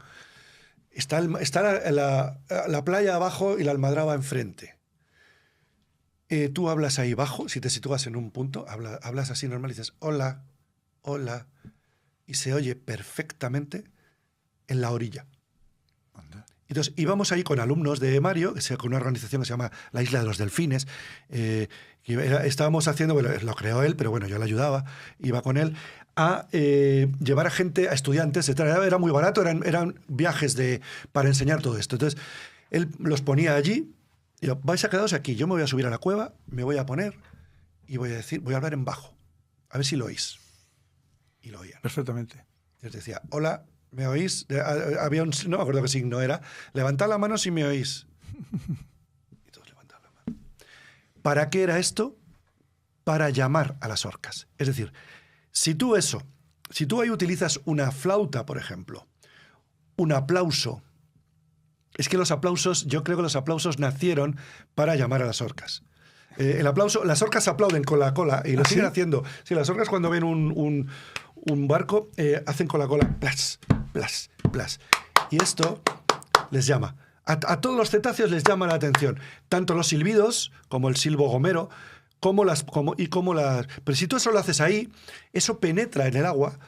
Está la playa abajo y la almadraba enfrente. Tú hablas ahí abajo, si te sitúas en un punto, hablas así normal y dices, hola, hola, y se oye perfectamente en la orilla. Anda. Entonces íbamos ahí con alumnos de Mario, con una organización que se llama La Isla de los Delfines. Estábamos haciendo, bueno, lo creó él, pero bueno, yo le ayudaba, iba con él, a llevar a gente, a estudiantes, etc. Era muy barato, eran viajes para enseñar todo esto. Entonces él los ponía allí, y yo, vais a quedaros aquí, yo me voy a subir a la cueva, me voy a poner y voy a hablar en bajo, a ver si lo oís. Y lo oían. Perfectamente. Yo decía, hola, ¿me oís? Había no me acuerdo qué signo era. Levantad la mano si me oís. Y todos levantaban la mano. ¿Para qué era esto? Para llamar a las orcas. Es decir, si tú ahí utilizas una flauta, por ejemplo, un aplauso, es que yo creo que los aplausos nacieron para llamar a las orcas. El aplauso, las orcas aplauden con la cola y lo siguen haciendo. Sí, las orcas cuando ven un barco hacen con la cola plas, plas, plas. Y esto les llama. A todos los cetáceos les llama la atención. Tanto los silbidos, como el silbo gomero, Pero si tú eso lo haces ahí, eso penetra en el agua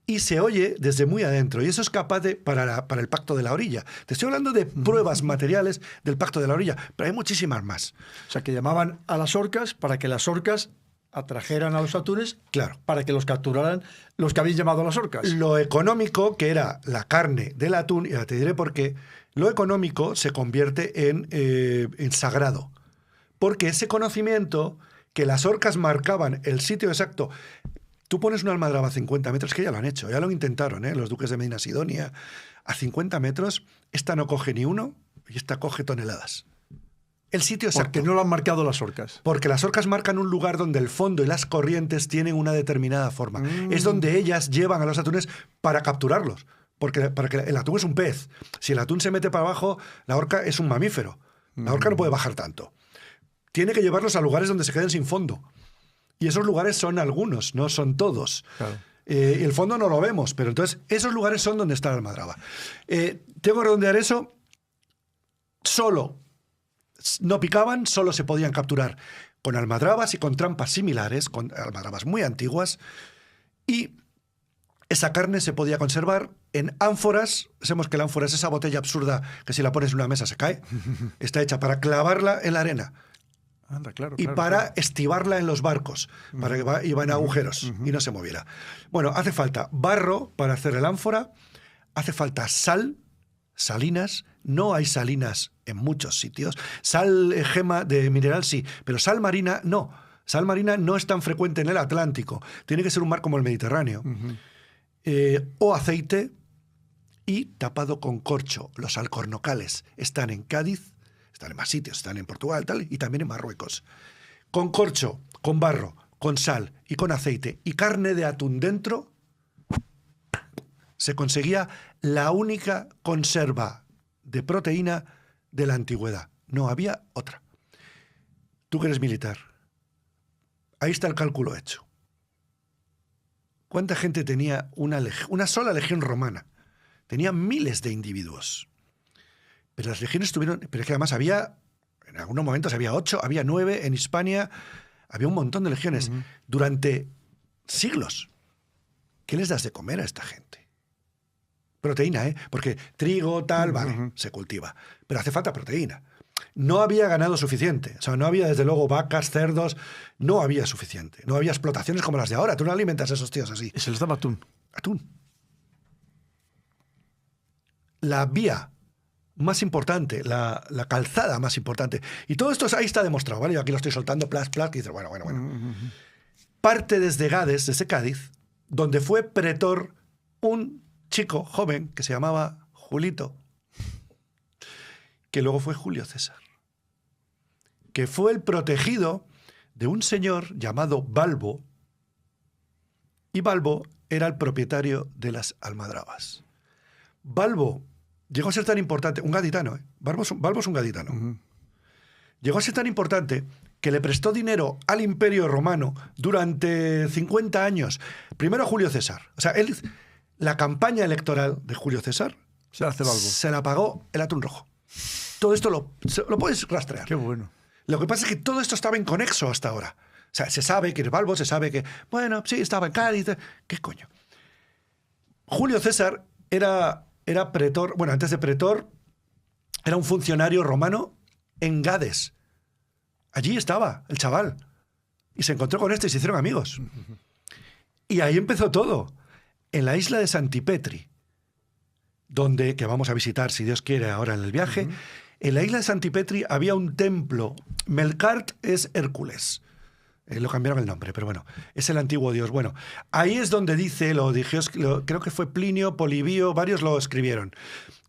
y se oye desde muy adentro. Y eso es capaz para el Pacto de la Orilla. Te estoy hablando de pruebas materiales del Pacto de la Orilla, pero hay muchísimas más. O sea, que llamaban a las orcas para que las orcas atrajeran a los atunes, claro, para que los capturaran los que habían llamado a las orcas. Lo económico, que era la carne del atún, y ahora te diré por qué, lo económico se convierte en sagrado. Porque ese conocimiento que las orcas marcaban el sitio exacto. Tú pones una almadraba a 50 metros, que ya lo han hecho, ya lo intentaron, los duques de Medina Sidonia. A 50 metros, esta no coge ni uno y esta coge toneladas. El sitio exacto. Porque no lo han marcado las orcas. Porque las orcas marcan un lugar donde el fondo y las corrientes tienen una determinada forma. Es donde ellas llevan a los atunes para capturarlos. Porque el atún es un pez. Si el atún se mete para abajo, la orca es un mamífero. La orca no puede bajar tanto. Tiene que llevarlos a lugares donde se queden sin fondo. Y esos lugares son algunos, no son todos. Claro. El fondo no lo vemos, pero entonces esos lugares son donde está la almadraba. Tengo que redondear eso. No picaban, solo se podían capturar con almadrabas y con trampas similares, con almadrabas muy antiguas. Y esa carne se podía conservar en ánforas. Sabemos que la ánfora es esa botella absurda que si la pones en una mesa se cae. Está hecha para clavarla en la arena. Anda, claro, y para estivarla en los barcos, para que iba en agujeros y no se moviera. Bueno, hace falta barro para hacer el ánfora, hace falta sal, salinas. No hay salinas en muchos sitios. Sal, gema de mineral sí, pero sal marina no. Sal marina no es tan frecuente en el Atlántico. Tiene que ser un mar como el Mediterráneo. O aceite y tapado con corcho. Los alcornocales están en Cádiz, están en más sitios, están en Portugal tal, y también en Marruecos. Con corcho, con barro, con sal y con aceite y carne de atún dentro, se conseguía la única conserva de proteína de la antigüedad. No había otra. Tú que eres militar, ahí está el cálculo hecho. ¿Cuánta gente tenía una sola legión romana? Tenía miles de individuos. Pero las legiones tuvieron... Pero es que además había... En algunos momentos había 8, había 9 en Hispania. Había un montón de legiones. Durante siglos. ¿Qué les das de comer a esta gente? Proteína, ¿eh? Porque trigo, tal, vale, se cultiva. Pero hace falta proteína. No había ganado suficiente. O sea, no había, desde luego, vacas, cerdos. No había suficiente. No había explotaciones como las de ahora. Tú no alimentas a esos tíos así. Y se les daba atún. Atún. La vía más importante, la calzada más importante. Y todo esto ahí está demostrado, ¿vale? Yo aquí lo estoy soltando, plas, y dices, bueno. Parte desde Gades, desde Cádiz, donde fue pretor un chico joven que se llamaba Julito, que luego fue Julio César, que fue el protegido de un señor llamado Balbo, y Balbo era el propietario de las almadrabas. Balbo llegó a ser tan importante, un gaditano, ¿eh? Balbo es un gaditano. Llegó a ser tan importante que le prestó dinero al Imperio Romano durante 50 años. Primero a Julio César. O sea, la campaña electoral de Julio César se la pagó el atún rojo. Todo esto lo puedes rastrear. Qué bueno. Lo que pasa es que todo esto estaba inconexo hasta ahora. O sea, se sabe que es Balbo, se sabe que... Bueno, sí, estaba en Cádiz. ¿Qué coño? Julio César era pretor... Bueno, antes de pretor, era un funcionario romano en Gades. Allí estaba el chaval. Y se encontró con este y se hicieron amigos. Y ahí empezó todo. En la isla de Santipetri, que vamos a visitar, si Dios quiere, ahora en el viaje. En la isla de Santipetri había un templo. Melkart es Hércules. Lo cambiaron el nombre, pero bueno, es el antiguo dios. Bueno, ahí es donde dice, creo que fue Plinio, Polibio, varios lo escribieron,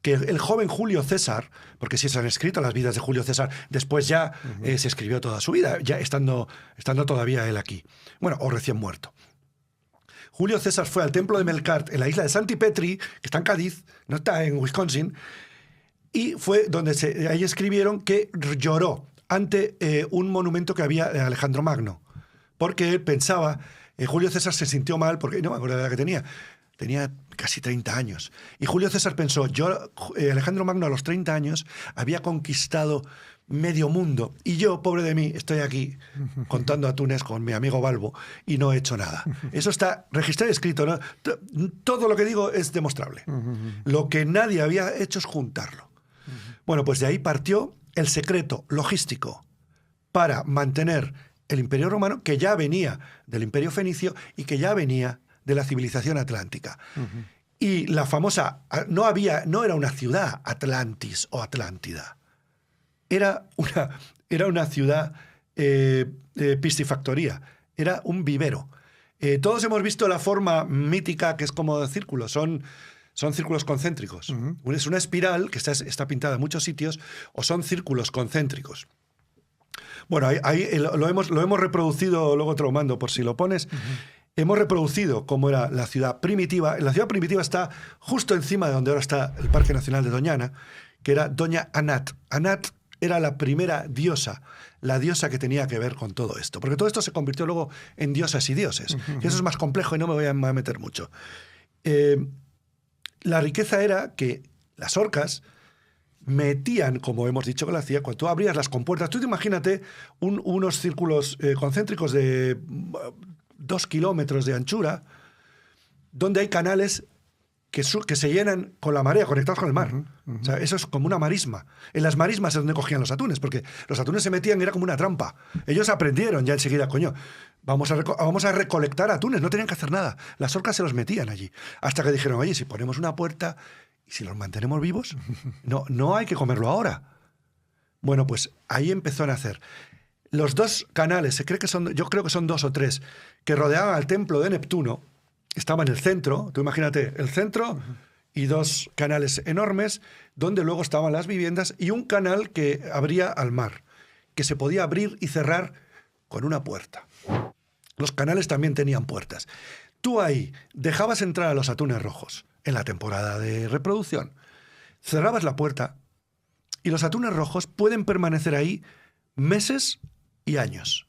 que el joven Julio César, porque sí se han escrito las vidas de Julio César, después ya se escribió toda su vida, ya estando todavía él aquí. Bueno, o recién muerto. Julio César fue al templo de Melkart en la isla de Santipetri, que está en Cádiz, no está en Wisconsin, y fue donde ahí escribieron que lloró ante un monumento que había de Alejandro Magno, porque él pensaba, Julio César se sintió mal, porque no me acuerdo de la edad que tenía casi 30 años, y Julio César pensó, Alejandro Magno a los 30 años había conquistado medio mundo, y yo, pobre de mí, estoy aquí contando atunes con mi amigo Balbo y no he hecho nada. Eso está registrado y escrito, ¿no? Todo lo que digo es demostrable. Lo que nadie había hecho es juntarlo. Bueno, pues de ahí partió el secreto logístico para mantener el Imperio Romano, que ya venía del Imperio Fenicio y que ya venía de la civilización atlántica. Y la famosa... No era una ciudad, Atlantis o Atlántida. Era una ciudad piscifactoría. Era un vivero. Todos hemos visto la forma mítica que es como de círculos. Son círculos concéntricos. Es una espiral que está pintada en muchos sitios, o son círculos concéntricos. Bueno, ahí lo hemos reproducido, luego te lo mando por si lo pones. Hemos reproducido cómo era la ciudad primitiva. La ciudad primitiva está justo encima de donde ahora está el Parque Nacional de Doñana, que era Doña Anat. Anat era la primera diosa, la diosa que tenía que ver con todo esto. Porque todo esto se convirtió luego en diosas y dioses. Y eso es más complejo y no me voy a meter mucho. La riqueza era que las orcas metían, como hemos dicho que lo hacía, cuando tú abrías las compuertas, tú te imagínate unos círculos concéntricos de 2 kilómetros de anchura, donde hay canales que se llenan con la marea, conectados con el mar. O sea, eso es como una marisma. En las marismas es donde cogían los atunes, porque los atunes se metían y era como una trampa. Ellos aprendieron ya enseguida, coño, vamos a recolectar atunes, no tenían que hacer nada. Las orcas se los metían allí. Hasta que dijeron, oye, si ponemos una puerta y si los mantenemos vivos, no hay que comerlo ahora. Bueno, pues ahí empezó a nacer. Los 2 canales, yo creo que son 2 o 3, que rodeaban al templo de Neptuno, estaban en el centro, tú imagínate, el centro y 2 canales enormes, donde luego estaban las viviendas, y un canal que abría al mar, que se podía abrir y cerrar con una puerta. Los canales también tenían puertas. Tú ahí dejabas entrar a los atunes rojos en la temporada de reproducción, cerrabas la puerta y los atunes rojos pueden permanecer ahí meses y años.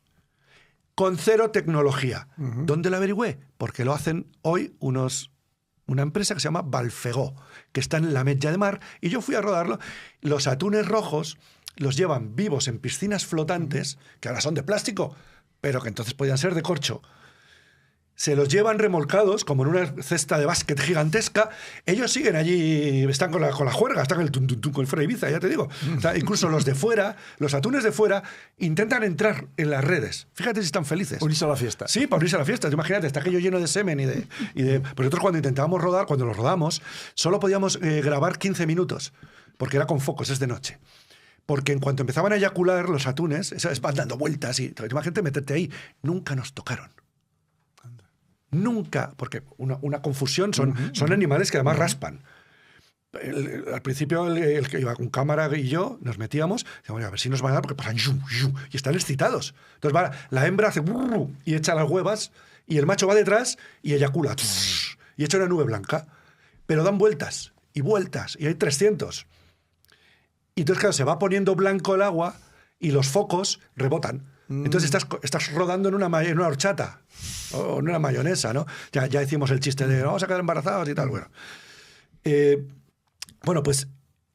con cero tecnología. ¿Dónde lo averigüé? Porque lo hacen hoy una empresa que se llama Balfegó, que está en la Metlla de Mar, y yo fui a rodarlo. Los atunes rojos los llevan vivos en piscinas flotantes, que ahora son de plástico, pero que entonces podían ser de corcho. Se los llevan remolcados, como en una cesta de básquet gigantesca. Ellos siguen allí, están con la juerga, están con el fuera Ibiza, ya te digo. O sea, incluso los de fuera, los atunes de fuera, intentan entrar en las redes. Fíjate si están felices. Unirse a la fiesta. Sí, para unirse a la fiesta. Tú imagínate, está aquello lleno de semen y de... Pues nosotros cuando intentábamos rodar, cuando los rodamos, solo podíamos grabar 15 minutos, porque era con focos, es de noche. Porque en cuanto empezaban a eyacular los atunes, van dando vueltas y... Imagínate meterte ahí. Nunca nos tocaron. Nunca, porque una confusión, son animales que además raspan. Al principio el que iba con cámara y yo nos metíamos, decíamos, a ver si nos van a dar, porque pasan y están excitados. Entonces la hembra hace y echa las huevas, y el macho va detrás y eyacula y echa una nube blanca. Pero dan vueltas, y hay 300. Y entonces, claro, se va poniendo blanco el agua y los focos rebotan. Entonces estás rodando en una horchata o en una mayonesa, ¿no? Ya hicimos el chiste de vamos a quedar embarazados y tal. Bueno, pues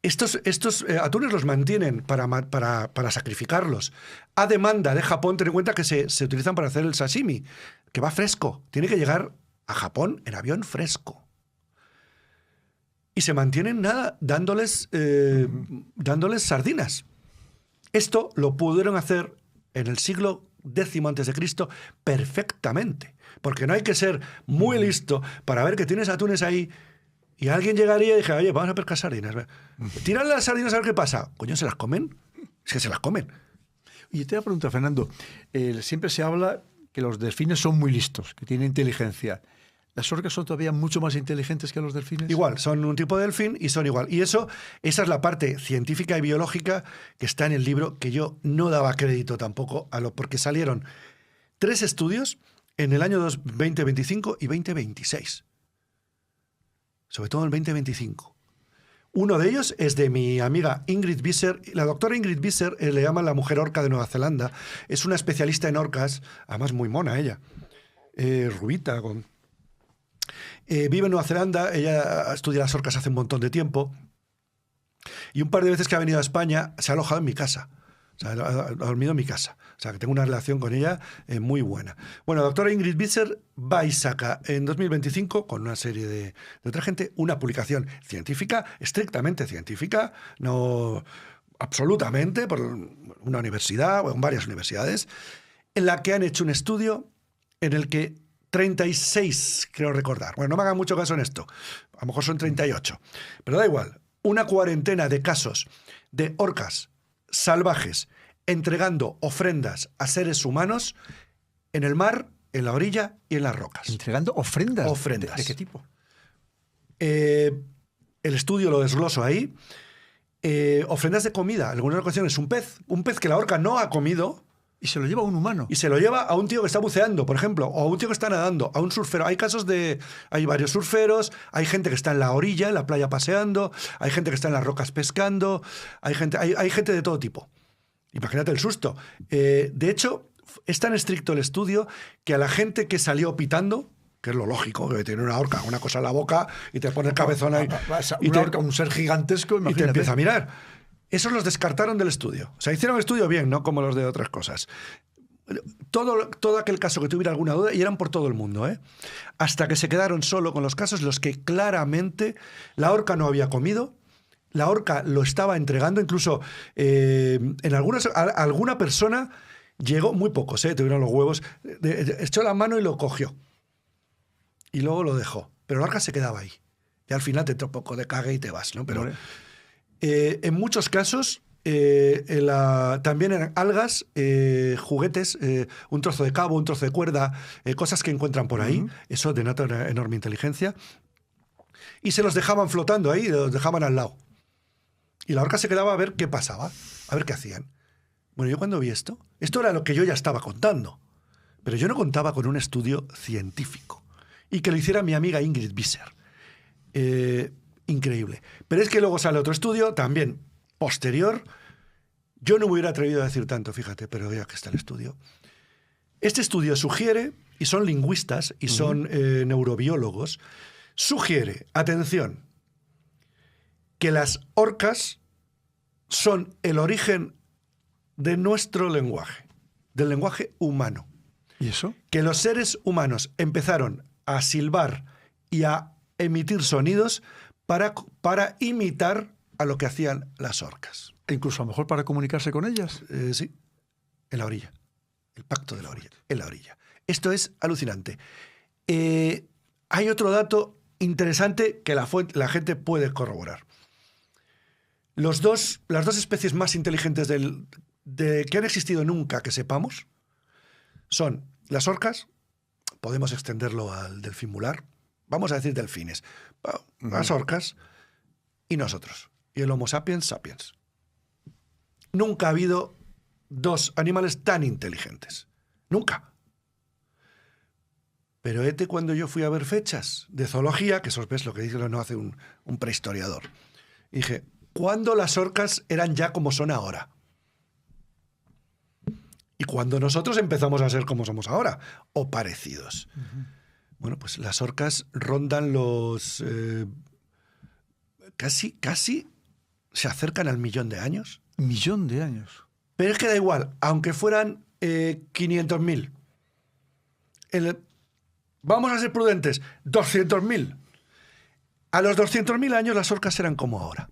estos atunes los mantienen para sacrificarlos a demanda de Japón. Ten en cuenta que se utilizan para hacer el sashimi, que va fresco. Tiene que llegar a Japón en avión fresco. Y se mantienen, dándoles sardinas. Esto lo pudieron hacer en el siglo X a.C. perfectamente. Porque no hay que ser muy listo para ver que tienes atunes ahí y alguien llegaría y dijera, oye, vamos a pescar sardinas. Tírale las sardinas a ver qué pasa. Coño, ¿se las comen? Es que se las comen. Y te voy a preguntar, Fernando, siempre se habla que los delfines son muy listos, que tienen inteligencia. ¿Las orcas son todavía mucho más inteligentes que los delfines? Igual, son un tipo de delfín y son igual. Y esa es la parte científica y biológica que está en el libro, que yo no daba crédito tampoco porque salieron 3 estudios en el año 2025 y 2026. Sobre todo en el 2025. Uno de ellos es de mi amiga Ingrid Visser. La doctora Ingrid Visser le llaman la mujer orca de Nueva Zelanda. Es una especialista en orcas, además muy mona ella. Rubita, vive en Nueva Zelanda, ella estudia las orcas hace un montón de tiempo y un par de veces que ha venido a España se ha alojado en mi casa, o sea, ha dormido en mi casa, o sea que tengo una relación con ella muy buena. Bueno, la doctora Ingrid Visser va y saca en 2025 con una serie de otra gente una publicación científica, estrictamente científica, no absolutamente, por una universidad o en varias universidades, en la que han hecho un estudio en el que 36, creo recordar. Bueno, no me hagan mucho caso en esto. A lo mejor son 38. Pero da igual. Una cuarentena de casos de orcas salvajes entregando ofrendas a seres humanos en el mar, en la orilla y en las rocas. ¿Entregando ofrendas? Ofrendas. ¿De qué tipo? El estudio lo desgloso ahí. Ofrendas de comida. En algunas ocasiones un pez que la orca no ha comido. Y se lo lleva a un humano. Y se lo lleva a un tío que está buceando, por ejemplo, o a un tío que está nadando, a un surfero. Hay varios surferos, hay gente que está en la orilla, en la playa paseando, hay gente que está en las rocas pescando, hay gente de todo tipo. Imagínate el susto. De hecho, es tan estricto el estudio que a la gente que salió pitando, que es lo lógico, que tiene una orca, una cosa en la boca y te pone el cabezón ahí. Orca, un ser gigantesco, imagínate. Y te empieza a mirar. Esos los descartaron del estudio. O sea, hicieron el estudio bien, no como los de otras cosas. Todo aquel caso que tuviera alguna duda, y eran por todo el mundo, hasta que se quedaron solo con los casos los que claramente la orca no había comido, la orca lo estaba entregando, incluso en alguna persona llegó, muy pocos, tuvieron los huevos, echó la mano y lo cogió. Y luego lo dejó. Pero la orca se quedaba ahí. Y al final te entra un poco de cague y te vas, ¿no? Pero... en muchos casos, también en algas, juguetes, un trozo de cabo, un trozo de cuerda, cosas que encuentran por ahí, eso denota una enorme inteligencia, y se los dejaban flotando ahí, los dejaban al lado. Y la orca se quedaba a ver qué pasaba, a ver qué hacían. Bueno, yo cuando vi esto era lo que yo ya estaba contando, pero yo no contaba con un estudio científico, y que lo hiciera mi amiga Ingrid Visser. Increíble. Pero es que luego sale otro estudio, también posterior. Yo no me hubiera atrevido a decir tanto, fíjate, pero ya que está el estudio. Este estudio sugiere, y son lingüistas y son neurobiólogos, sugiere, atención, que las orcas son el origen de nuestro lenguaje, del lenguaje humano. ¿Y eso? Que los seres humanos empezaron a silbar y a emitir sonidos para imitar a lo que hacían las orcas. E incluso a lo mejor para comunicarse con ellas. Sí, en la orilla. El pacto de la orilla, en la orilla. Esto es alucinante. Hay otro dato interesante que la gente puede corroborar. Las dos especies más inteligentes que han existido nunca, que sepamos, son las orcas, podemos extenderlo al delfín mular, vamos a decir delfines, las orcas y nosotros, y el Homo sapiens sapiens. Nunca ha habido dos animales tan inteligentes. Nunca. Pero cuando yo fui a ver fechas de zoología, que eso es lo que dice no hace un prehistoriador, y dije, ¿cuándo las orcas eran ya como son ahora? Y cuando nosotros empezamos a ser como somos ahora, o parecidos. Bueno, pues las orcas rondan los... casi se acercan al 1.000.000 de años. 1.000.000 de años. Pero es que da igual, aunque fueran 500.000. Vamos a ser prudentes, 200.000. A los 200.000 años las orcas eran como ahora.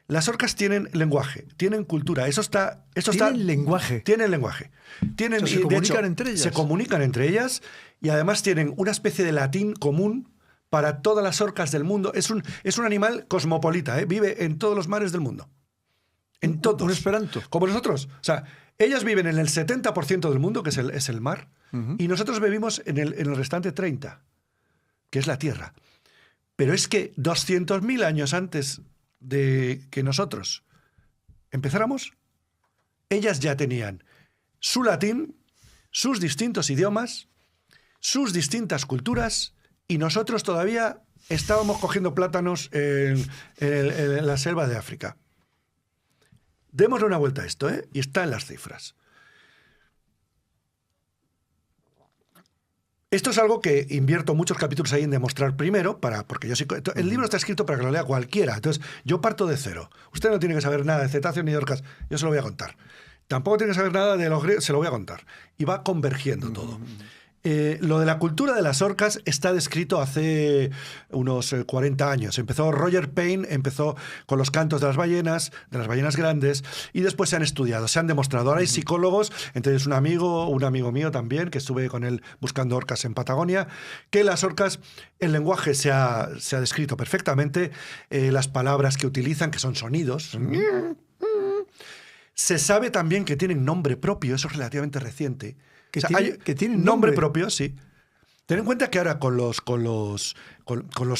Las orcas tienen lenguaje, tienen cultura. ¿Tienen lenguaje? Tienen lenguaje. ¿Se comunican entre ellas? Se comunican entre ellas y además tienen una especie de latín común para todas las orcas del mundo. Es un animal cosmopolita, vive en todos los mares del mundo. En todos. Un esperanto. Como nosotros. O sea, ellas viven en el 70% del mundo, que es el mar, y nosotros vivimos en el restante 30%, que es la tierra. Pero es que 200.000 años antes de que nosotros empezáramos, ellas ya tenían su latín, sus distintos idiomas, sus distintas culturas, y nosotros todavía estábamos cogiendo plátanos en la selva de África. Démosle una vuelta a esto, y está en las cifras. Esto es algo que invierto muchos capítulos ahí en demostrar primero, porque yo sí, el libro está escrito para que lo lea cualquiera. Entonces, yo parto de cero. Usted no tiene que saber nada de cetáceos ni de orcas. Yo se lo voy a contar. Tampoco tiene que saber nada de los griegos. Se lo voy a contar. Y va convergiendo todo. Lo de la cultura de las orcas está descrito hace unos 40 años. Roger Payne empezó con los cantos de las ballenas grandes, y después se han estudiado, se han demostrado. Ahora hay psicólogos, entre ellos un amigo mío también, que estuve con él buscando orcas en Patagonia, que las orcas, el lenguaje se ha descrito perfectamente, las palabras que utilizan, que son sonidos. Se sabe también que tienen nombre propio, eso es relativamente reciente. Que tienen nombre propio, sí. Ten en cuenta que ahora con los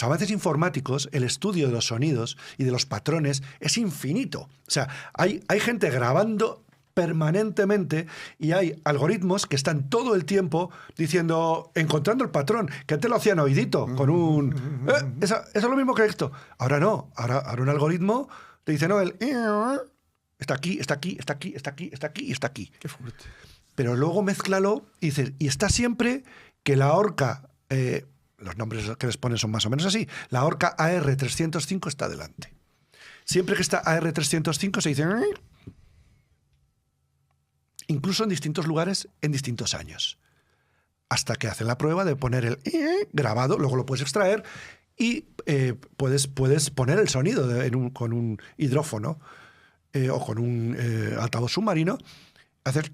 avances informáticos, el estudio de los sonidos y de los patrones es infinito. O sea, hay gente grabando permanentemente y hay algoritmos que están todo el tiempo encontrando el patrón, que antes lo hacían oídito, con un... eso es lo mismo que esto. Ahora no, ahora un algoritmo te dice, no, está aquí, está aquí, está aquí, está aquí, está aquí y está aquí. Qué fuerte. Pero luego mézclalo y dices, y está siempre que la orca, los nombres que les ponen son más o menos así, la orca AR305 está delante. Siempre que está AR305 se dice... Incluso en distintos lugares, en distintos años. Hasta que hacen la prueba de poner el grabado, luego lo puedes extraer y puedes poner el sonido con un hidrófono o con un altavoz submarino, hacer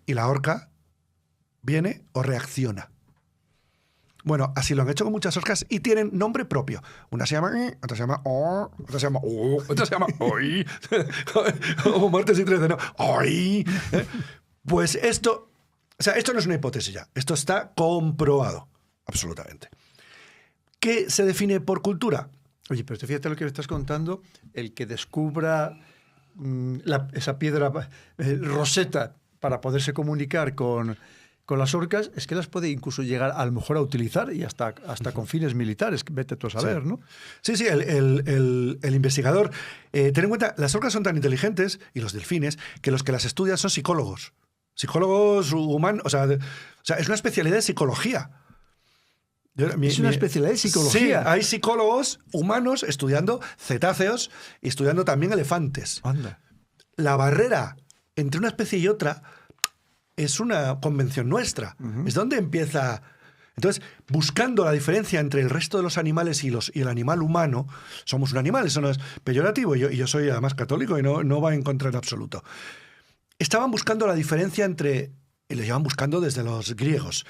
y la orca viene o reacciona. Bueno, así lo han hecho con muchas orcas y tienen nombre propio. Una se llama otra se llama otra se llama otra se llama oi. O martes y 13, ¿no? Oi. Pues esto no es una hipótesis ya. Esto está comprobado, absolutamente. ¿Qué se define por cultura? Oye, pero fíjate lo que me estás contando, el que descubra esa piedra Rosetta para poderse comunicar con las orcas, es que las puede incluso llegar a lo mejor a utilizar y hasta con fines militares, vete tú a saber, sí. ¿no? Sí, el investigador. Ten en cuenta, las orcas son tan inteligentes, y los delfines, que los que las estudian son psicólogos. Psicólogos humanos, o sea, es una especialidad de psicología. Es una especialidad de psicología. Sí, hay psicólogos humanos estudiando cetáceos y estudiando también elefantes. Anda. La barrera entre una especie y otra es una convención nuestra. Es donde empieza. Entonces, buscando la diferencia entre el resto de los animales y el animal humano, somos un animal, eso no es peyorativo, y yo soy además católico y no va en contra en absoluto. Estaban buscando la diferencia entre, y lo llevan buscando desde los griegos.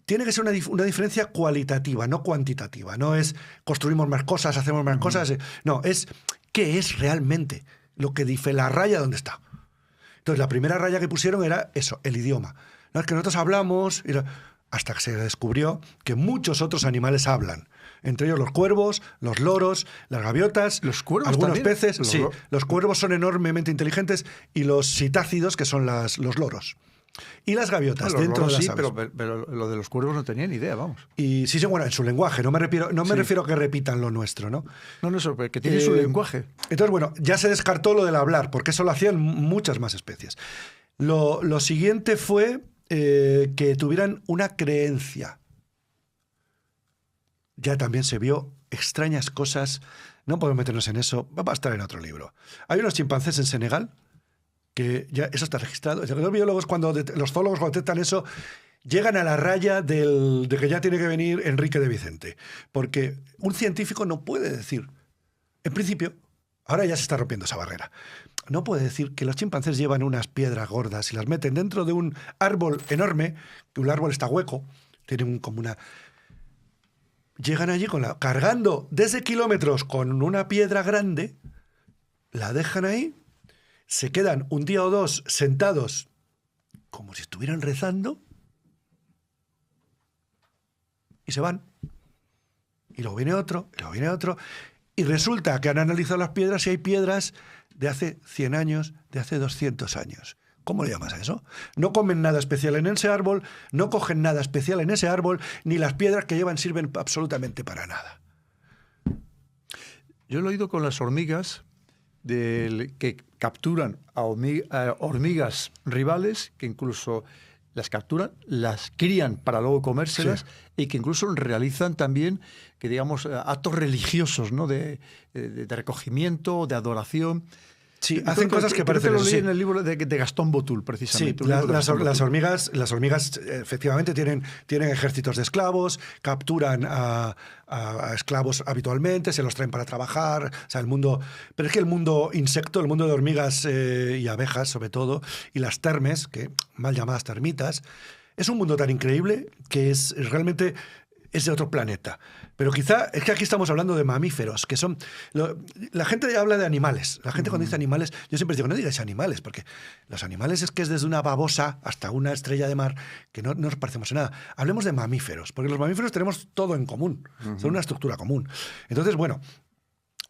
Tiene que ser una diferencia cualitativa, no cuantitativa. No es construimos más cosas, hacemos más cosas. No, es qué es realmente lo que dice la raya donde está. Entonces, la primera raya que pusieron era eso, el idioma. No es que nosotros hablamos, hasta que se descubrió que muchos otros animales hablan. Entre ellos los cuervos, los loros, las gaviotas, ¿Los cuervos algunos también? peces. Sí, los cuervos son enormemente inteligentes y los citácidos, que son los loros. Y las gaviotas, Bueno, dentro de las sí, aves. pero lo de los cuervos no tenía ni idea, vamos. Y sí, bueno, en su lenguaje. No me refiero a que repitan lo nuestro, ¿no? No, eso, que tiene su lenguaje. Entonces, bueno, ya se descartó lo del hablar, porque eso lo hacían muchas más especies. Lo siguiente fue que tuvieran una creencia. Ya también se vio extrañas cosas. No podemos meternos en eso. Va a estar en otro libro. Hay unos chimpancés en Senegal que ya eso está registrado. Los biólogos, los zoólogos cuando detectan eso, llegan a la raya de que ya tiene que venir Enrique de Vicente. Porque un científico no puede decir, en principio, ahora ya se está rompiendo esa barrera, no puede decir que los chimpancés llevan unas piedras gordas y las meten dentro de un árbol enorme, que un árbol está hueco, tiene como una... Llegan allí cargando desde kilómetros con una piedra grande, la dejan ahí, se quedan un día o dos sentados como si estuvieran rezando y se van. Y luego viene otro, y luego viene otro. Y resulta que han analizado las piedras y hay piedras de hace 100 años, de hace 200 años. ¿Cómo le llamas a eso? No comen nada especial en ese árbol, no cogen nada especial en ese árbol, ni las piedras que llevan sirven absolutamente para nada. Yo lo he oído con las hormigas, que capturan a hormigas rivales, que incluso las capturan, las crían para luego comérselas, sí. Y que incluso realizan también, que digamos, actos religiosos, ¿no? de recogimiento, de adoración. Sí, hacen cosas que parecen... Lo leí en el libro de Gastón Botul, precisamente. Sí, las hormigas efectivamente tienen ejércitos de esclavos, capturan a esclavos habitualmente, se los traen para trabajar, o sea, el mundo... Pero es que el mundo insecto, el mundo de hormigas y abejas, sobre todo, y las termes, que mal llamadas termitas, es un mundo tan increíble que realmente es de otro planeta. Pero quizá es que aquí estamos hablando de mamíferos, que son... La gente habla de animales. La gente cuando dice animales, yo siempre digo, no digáis animales, porque los animales es desde una babosa hasta una estrella de mar, que no nos parecemos en nada. Hablemos de mamíferos, porque los mamíferos tenemos todo en común, son una estructura común. Entonces, bueno,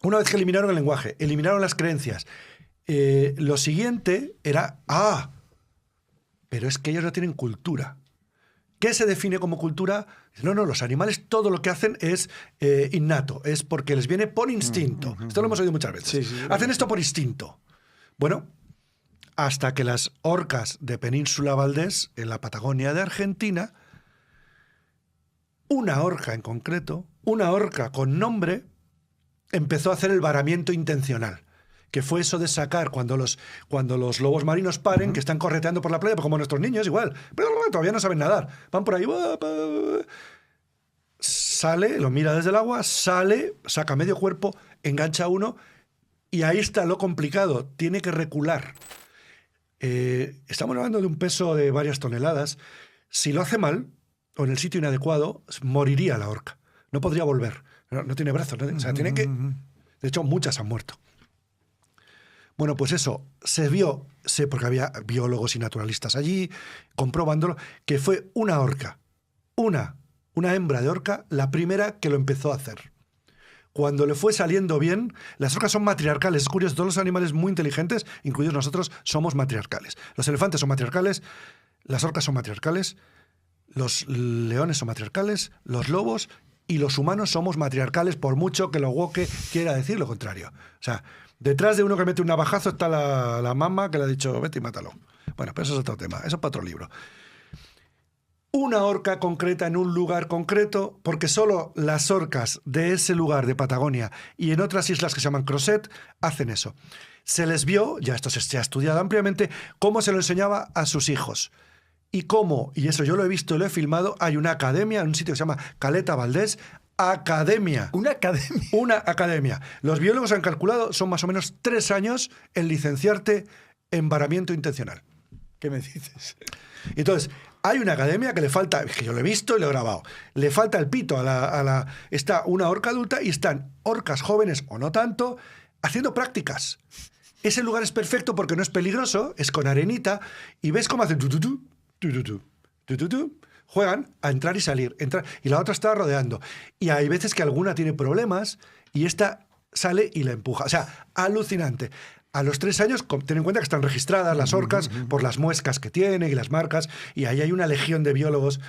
una vez que eliminaron el lenguaje, eliminaron las creencias, lo siguiente era, pero es que ellos no tienen cultura. ¿Qué se define como cultura? No, los animales todo lo que hacen es innato, es porque les viene por instinto. Esto lo hemos oído muchas veces. Sí, hacen esto por instinto. Bueno, hasta que las orcas de Península Valdés, en la Patagonia de Argentina, una orca en concreto, una orca con nombre, empezó a hacer el varamiento intencional. Que fue eso de sacar cuando los lobos marinos paren, que están correteando por la playa, pues como nuestros niños igual, pero todavía no saben nadar, van por ahí, sale, lo mira desde el agua, sale, saca medio cuerpo, engancha a uno y ahí está lo complicado, tiene que recular. Estamos hablando de un peso de varias toneladas. Si lo hace mal o en el sitio inadecuado, moriría la orca, no podría volver, no tiene brazos, o sea, tiene que... De hecho, muchas han muerto. Bueno, pues eso, se vio, porque había biólogos y naturalistas allí, comprobándolo, que fue una orca, una hembra de orca, la primera que lo empezó a hacer. Cuando le fue saliendo bien, las orcas son matriarcales. Es curioso, todos los animales muy inteligentes, incluidos nosotros, somos matriarcales. Los elefantes son matriarcales, las orcas son matriarcales, los leones son matriarcales, los lobos y los humanos somos matriarcales, por mucho que lo woke quiera decir lo contrario. O sea... Detrás de uno que mete un navajazo está la mamá que le ha dicho, vete y mátalo. Bueno, pero eso es otro tema, eso es para otro libro. Una orca concreta en un lugar concreto, porque solo las orcas de ese lugar de Patagonia y en otras islas que se llaman Crozet hacen eso. Se les vio, ya esto se ha estudiado ampliamente, cómo se lo enseñaba a sus hijos. Y cómo, y eso yo lo he visto y lo he filmado, hay una academia en un sitio que se llama Caleta Valdés, academia. ¿Una academia? Una academia. Los biólogos han calculado, son más o menos 3 años en licenciarte en varamiento intencional. ¿Qué me dices? Entonces, hay una academia que le falta, que yo lo he visto y lo he grabado, le falta el pito está una orca adulta y están orcas jóvenes o no tanto haciendo prácticas. Ese lugar es perfecto porque no es peligroso, es con arenita y ves cómo hacen tu, juegan a entrar y salir, y la otra está rodeando. Y hay veces que alguna tiene problemas y esta sale y la empuja. O sea, alucinante. A los 3 años, ten en cuenta que están registradas las orcas por las muescas que tienen y las marcas, y ahí hay una legión de biólogos.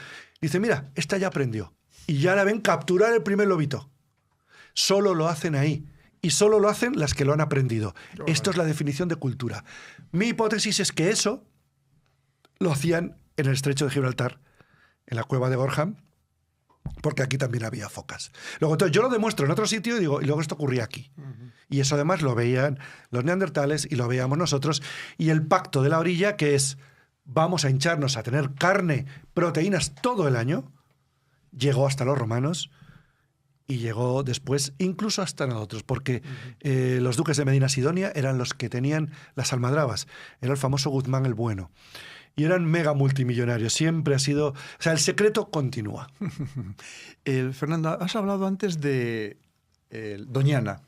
Dice, mira, esta ya aprendió. Y ya la ven capturar el primer lobito. Solo lo hacen ahí. Y solo lo hacen las que lo han aprendido. Esto es la definición de cultura. Mi hipótesis es que eso lo hacían en el estrecho de Gibraltar, en la cueva de Gorham, porque aquí también había focas. Luego, entonces, yo lo demuestro en otro sitio y digo, y luego esto ocurría aquí. Y eso además lo veían los neandertales y lo veíamos nosotros. Y el pacto de la orilla, que es vamos a hincharnos a tener carne, proteínas todo el año, llegó hasta los romanos y llegó después incluso hasta nosotros, porque los duques de Medina Sidonia eran los que tenían las almadrabas. Era el famoso Guzmán el Bueno. Y eran mega multimillonarios. Siempre ha sido... O sea, el secreto continúa. Fernanda, has hablado antes de Doñana.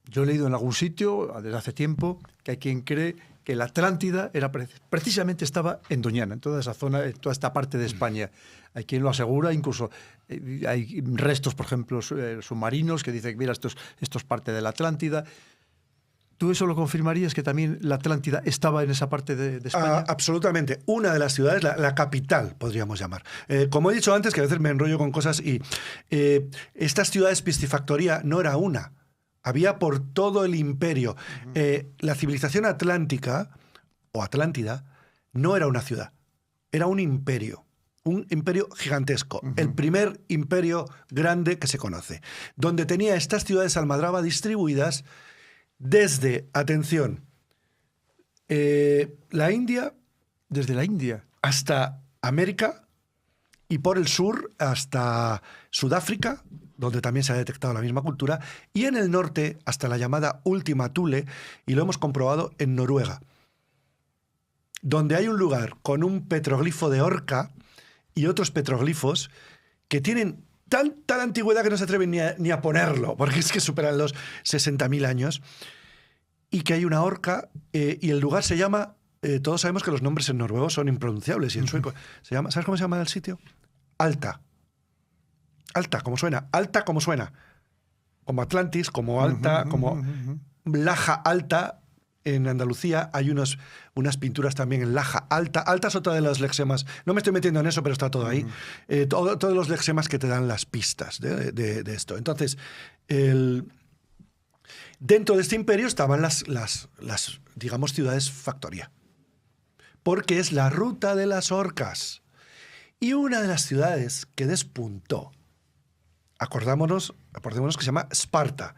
Yo he leído en algún sitio, desde hace tiempo, que hay quien cree que la Atlántida precisamente estaba en Doñana, en toda esa zona, en toda esta parte de España. Hay quien lo asegura, incluso hay restos, por ejemplo, submarinos que dicen, mira, esto es parte de la Atlántida. ¿Tú eso lo confirmarías, que también la Atlántida estaba en esa parte de España? Absolutamente. Una de las ciudades, la capital, podríamos llamar. Como he dicho antes, que a veces me enrollo con cosas, y estas ciudades piscifactoría no era una. Había por todo el imperio. La civilización atlántica, o Atlántida, no era una ciudad. Era un imperio gigantesco. El primer imperio grande que se conoce. Donde tenía estas ciudades almadraba distribuidas desde, atención, la India. Desde la India Hasta América y por el sur hasta Sudáfrica, donde también se ha detectado la misma cultura, y en el norte hasta la llamada Última Thule, y lo hemos comprobado en Noruega, donde hay un lugar con un petroglifo de orca y otros petroglifos que tienen tanta antigüedad que no se atreven ni a ponerlo, porque es que superan los 60.000 años, y que hay una orca, y el lugar se llama, todos sabemos que los nombres en noruego son impronunciables, y en sueco se llama, ¿sabes cómo se llama el sitio? Alta. Alta, como suena. Alta, como suena. Como Atlantis, como Alta, como Laja Alta. En Andalucía hay unas pinturas también en Laja Alta. Alta es otra de los lexemas. No me estoy metiendo en eso, pero está todo ahí. Todos los lexemas que te dan las pistas de esto. Entonces, dentro de este imperio estaban las digamos, ciudades factoría. Porque es la ruta de las orcas. Y una de las ciudades que despuntó, acordémonos que se llama Esparta,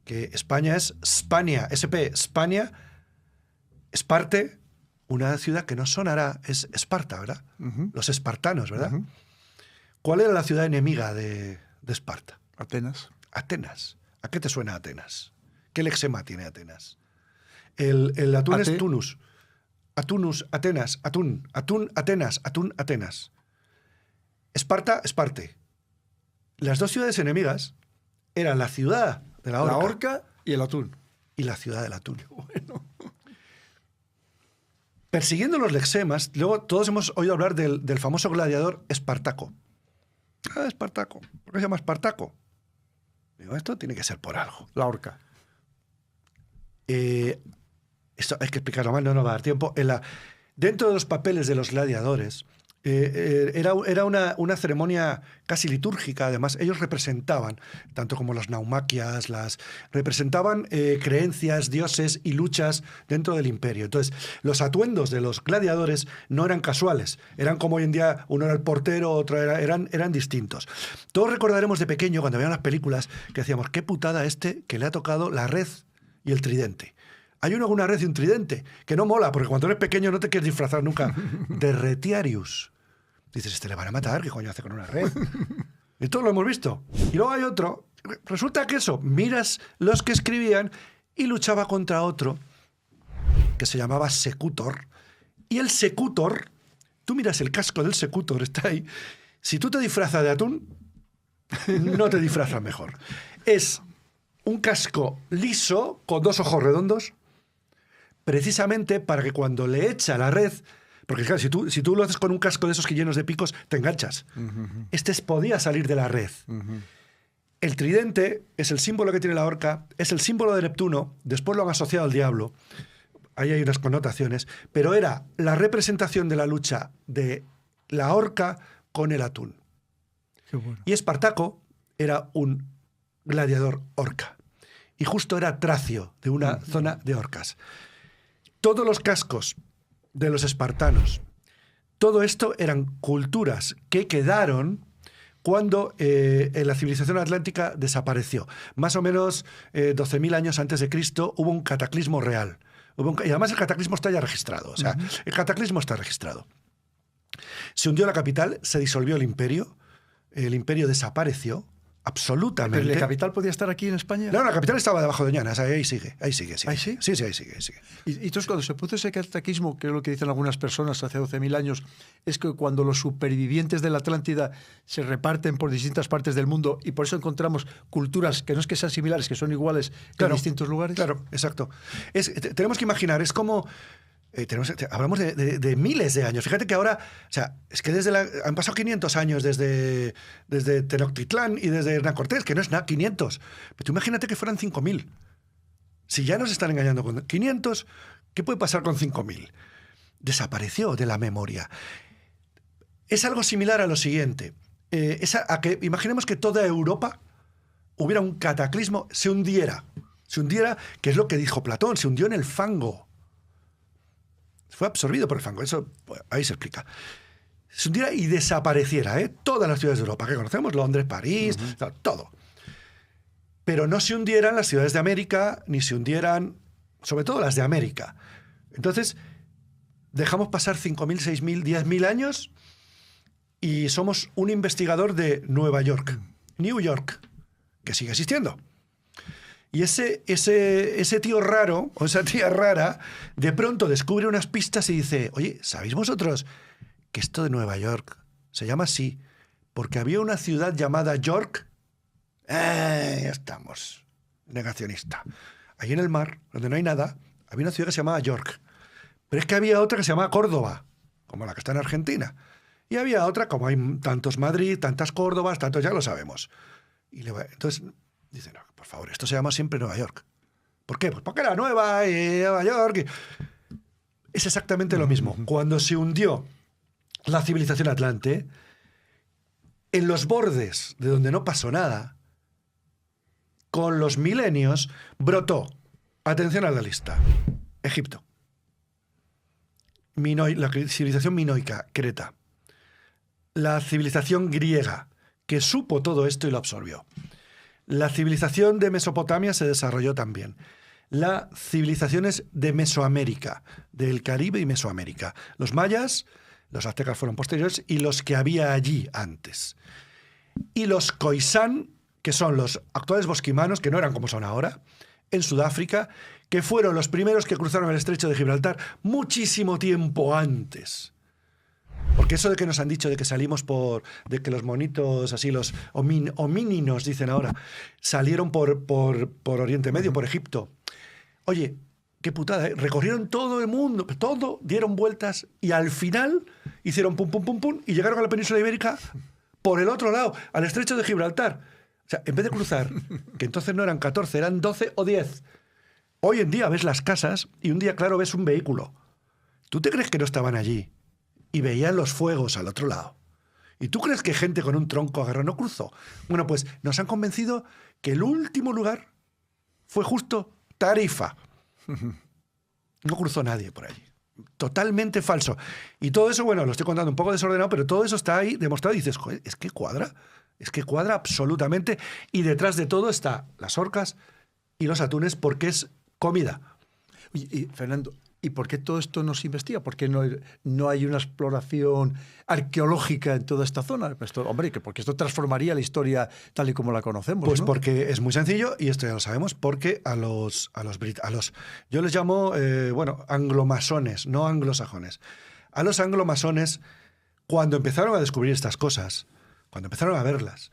que España es Spania, España, Esparte, una ciudad que no sonará, es Esparta, ¿verdad? Los espartanos, ¿verdad? ¿Cuál era la ciudad enemiga de Esparta? Atenas. Atenas. ¿A qué te suena Atenas? ¿Qué lexema tiene Atenas? El atún es tunus. Atunus, Atenas, atún, Atenas, atún, Atenas. Esparta, Esparte. Las dos ciudades enemigas eran la ciudad de la orca y el atún. Y la ciudad del atún. Bueno. Persiguiendo los lexemas, luego todos hemos oído hablar del famoso gladiador Espartaco. Espartaco. ¿Por qué se llama Espartaco? Digo, esto tiene que ser por algo. La orca. Esto hay que explicarlo mal, no va a dar tiempo. Dentro de los papeles de los gladiadores, Era una ceremonia casi litúrgica. Además, ellos representaban, tanto como las naumaquias, representaban creencias, dioses y luchas dentro del imperio. Entonces, los atuendos de los gladiadores no eran casuales. Eran como hoy en día, uno era el portero, otro eran distintos. Todos recordaremos de pequeño, cuando veíamos las películas, que decíamos, qué putada que le ha tocado la red y el tridente. Hay uno con una red y un tridente, que no mola, porque cuando eres pequeño no te quieres disfrazar nunca de retiarius. Dices, le van a matar, ¿qué coño hace con una red? Y todos lo hemos visto. Y luego hay otro. Resulta que miras los que escribían y luchaba contra otro que se llamaba Secutor. Y el Secutor, tú miras el casco del Secutor, está ahí. Si tú te disfrazas de atún, no te disfrazas mejor. Es un casco liso con dos ojos redondos, precisamente para que cuando le echa la red... Porque claro, si tú lo haces con un casco de esos que llenos de picos, te enganchas. Podía salir de la red. El tridente es el símbolo que tiene la orca, es el símbolo de Neptuno, después lo han asociado al diablo. Ahí hay unas connotaciones, pero era la representación de la lucha de la orca con el atún. Qué bueno. Y Espartaco era un gladiador orca. Y justo era tracio de una zona de orcas. Todos los cascos de los espartanos. Todo esto eran culturas que quedaron cuando la civilización atlántica desapareció. Más o menos 12.000 años antes de Cristo hubo un cataclismo real. Y además el cataclismo está ya registrado. O sea, el cataclismo está registrado. Se hundió la capital, se disolvió el imperio desapareció absolutamente. ¿Pero la capital podía estar aquí en España? No, la capital estaba debajo de Doñana, ahí sigue. ¿Ahí sí? Sí, ahí sigue. Y entonces cuando se produce ese cataclismo, que es lo que dicen algunas personas hace 12.000 años, es que cuando los supervivientes de la Atlántida se reparten por distintas partes del mundo y por eso encontramos culturas que no es que sean similares, que son iguales en distintos lugares. Claro, exacto. Tenemos que imaginar, es como... hablamos de miles de años. Fíjate que ahora, o sea, es que han pasado 500 años desde Tenochtitlán y desde Hernán Cortés, que no es nada, 500. Pero tú imagínate que fueran 5.000. Si ya nos están engañando con 500, ¿qué puede pasar con 5.000? Desapareció de la memoria. Es algo similar a lo siguiente. Imaginemos que toda Europa hubiera un cataclismo, se hundiera, que es lo que dijo Platón, se hundió en el fango. Fue absorbido por el fango, eso ahí se explica. Se hundiera y desapareciera, todas las ciudades de Europa que conocemos, Londres, París, todo. Pero no se hundieran las ciudades de América, ni se hundieran, sobre todo las de América. Entonces, dejamos pasar 5.000, 6.000, 10.000 años y somos un investigador de Nueva York, New York, que sigue existiendo. Y ese tío raro, o esa tía rara, de pronto descubre unas pistas y dice, oye, ¿sabéis vosotros que esto de Nueva York se llama así porque había una ciudad llamada York? Ya estamos, negacionista. Ahí en el mar, donde no hay nada, había una ciudad que se llamaba York. Pero es que había otra que se llamaba Córdoba, como la que está en Argentina. Y había otra, como hay tantos Madrid, tantas Córdobas, tantos, ya lo sabemos. Entonces... Dice, no, por favor, esto se llama siempre Nueva York. ¿Por qué? Pues porque era nueva y Nueva York. Es exactamente lo mismo. Cuando se hundió la civilización atlante, en los bordes de donde no pasó nada, con los milenios, brotó, atención a la lista, Egipto, la civilización minoica, Creta, la civilización griega, que supo todo esto y lo absorbió. La civilización de Mesopotamia se desarrolló también. Las civilizaciones de Mesoamérica, del Caribe y Mesoamérica. Los mayas, los aztecas fueron posteriores, y los que había allí antes. Y los Khoisan, que son los actuales bosquimanos, que no eran como son ahora, en Sudáfrica, que fueron los primeros que cruzaron el estrecho de Gibraltar muchísimo tiempo antes. Porque eso de que nos han dicho de que salimos de que los monitos, así los homíninos, dicen ahora, salieron por Oriente Medio, por Egipto. Oye, qué putada, ¿eh? Recorrieron todo el mundo, todo, dieron vueltas y al final hicieron pum, pum, pum, pum y llegaron a la península ibérica por el otro lado, al estrecho de Gibraltar. O sea, en vez de cruzar, que entonces no eran 14, eran 12 o 10. Hoy en día ves las casas y un día, claro, ves un vehículo. ¿Tú te crees que no estaban allí y veían los fuegos al otro lado. ¿Y tú crees que gente con un tronco agarrado no cruzó? Bueno, pues nos han convencido que el último lugar fue justo Tarifa. No cruzó nadie por allí. Totalmente falso. Y todo eso, bueno, lo estoy contando un poco desordenado, pero todo eso está ahí demostrado y dices, joder, es que cuadra absolutamente. Y detrás de todo está las orcas y los atunes porque es comida. Oye, y Fernando, ¿y por qué todo esto no se investiga? ¿Por qué no hay una exploración arqueológica en toda esta zona? Hombre, porque esto transformaría la historia tal y como la conocemos. Pues ¿no? porque es muy sencillo, y esto ya lo sabemos, porque yo les llamo, anglomasones, no anglosajones. A los anglomasones, cuando empezaron a descubrir estas cosas, cuando empezaron a verlas,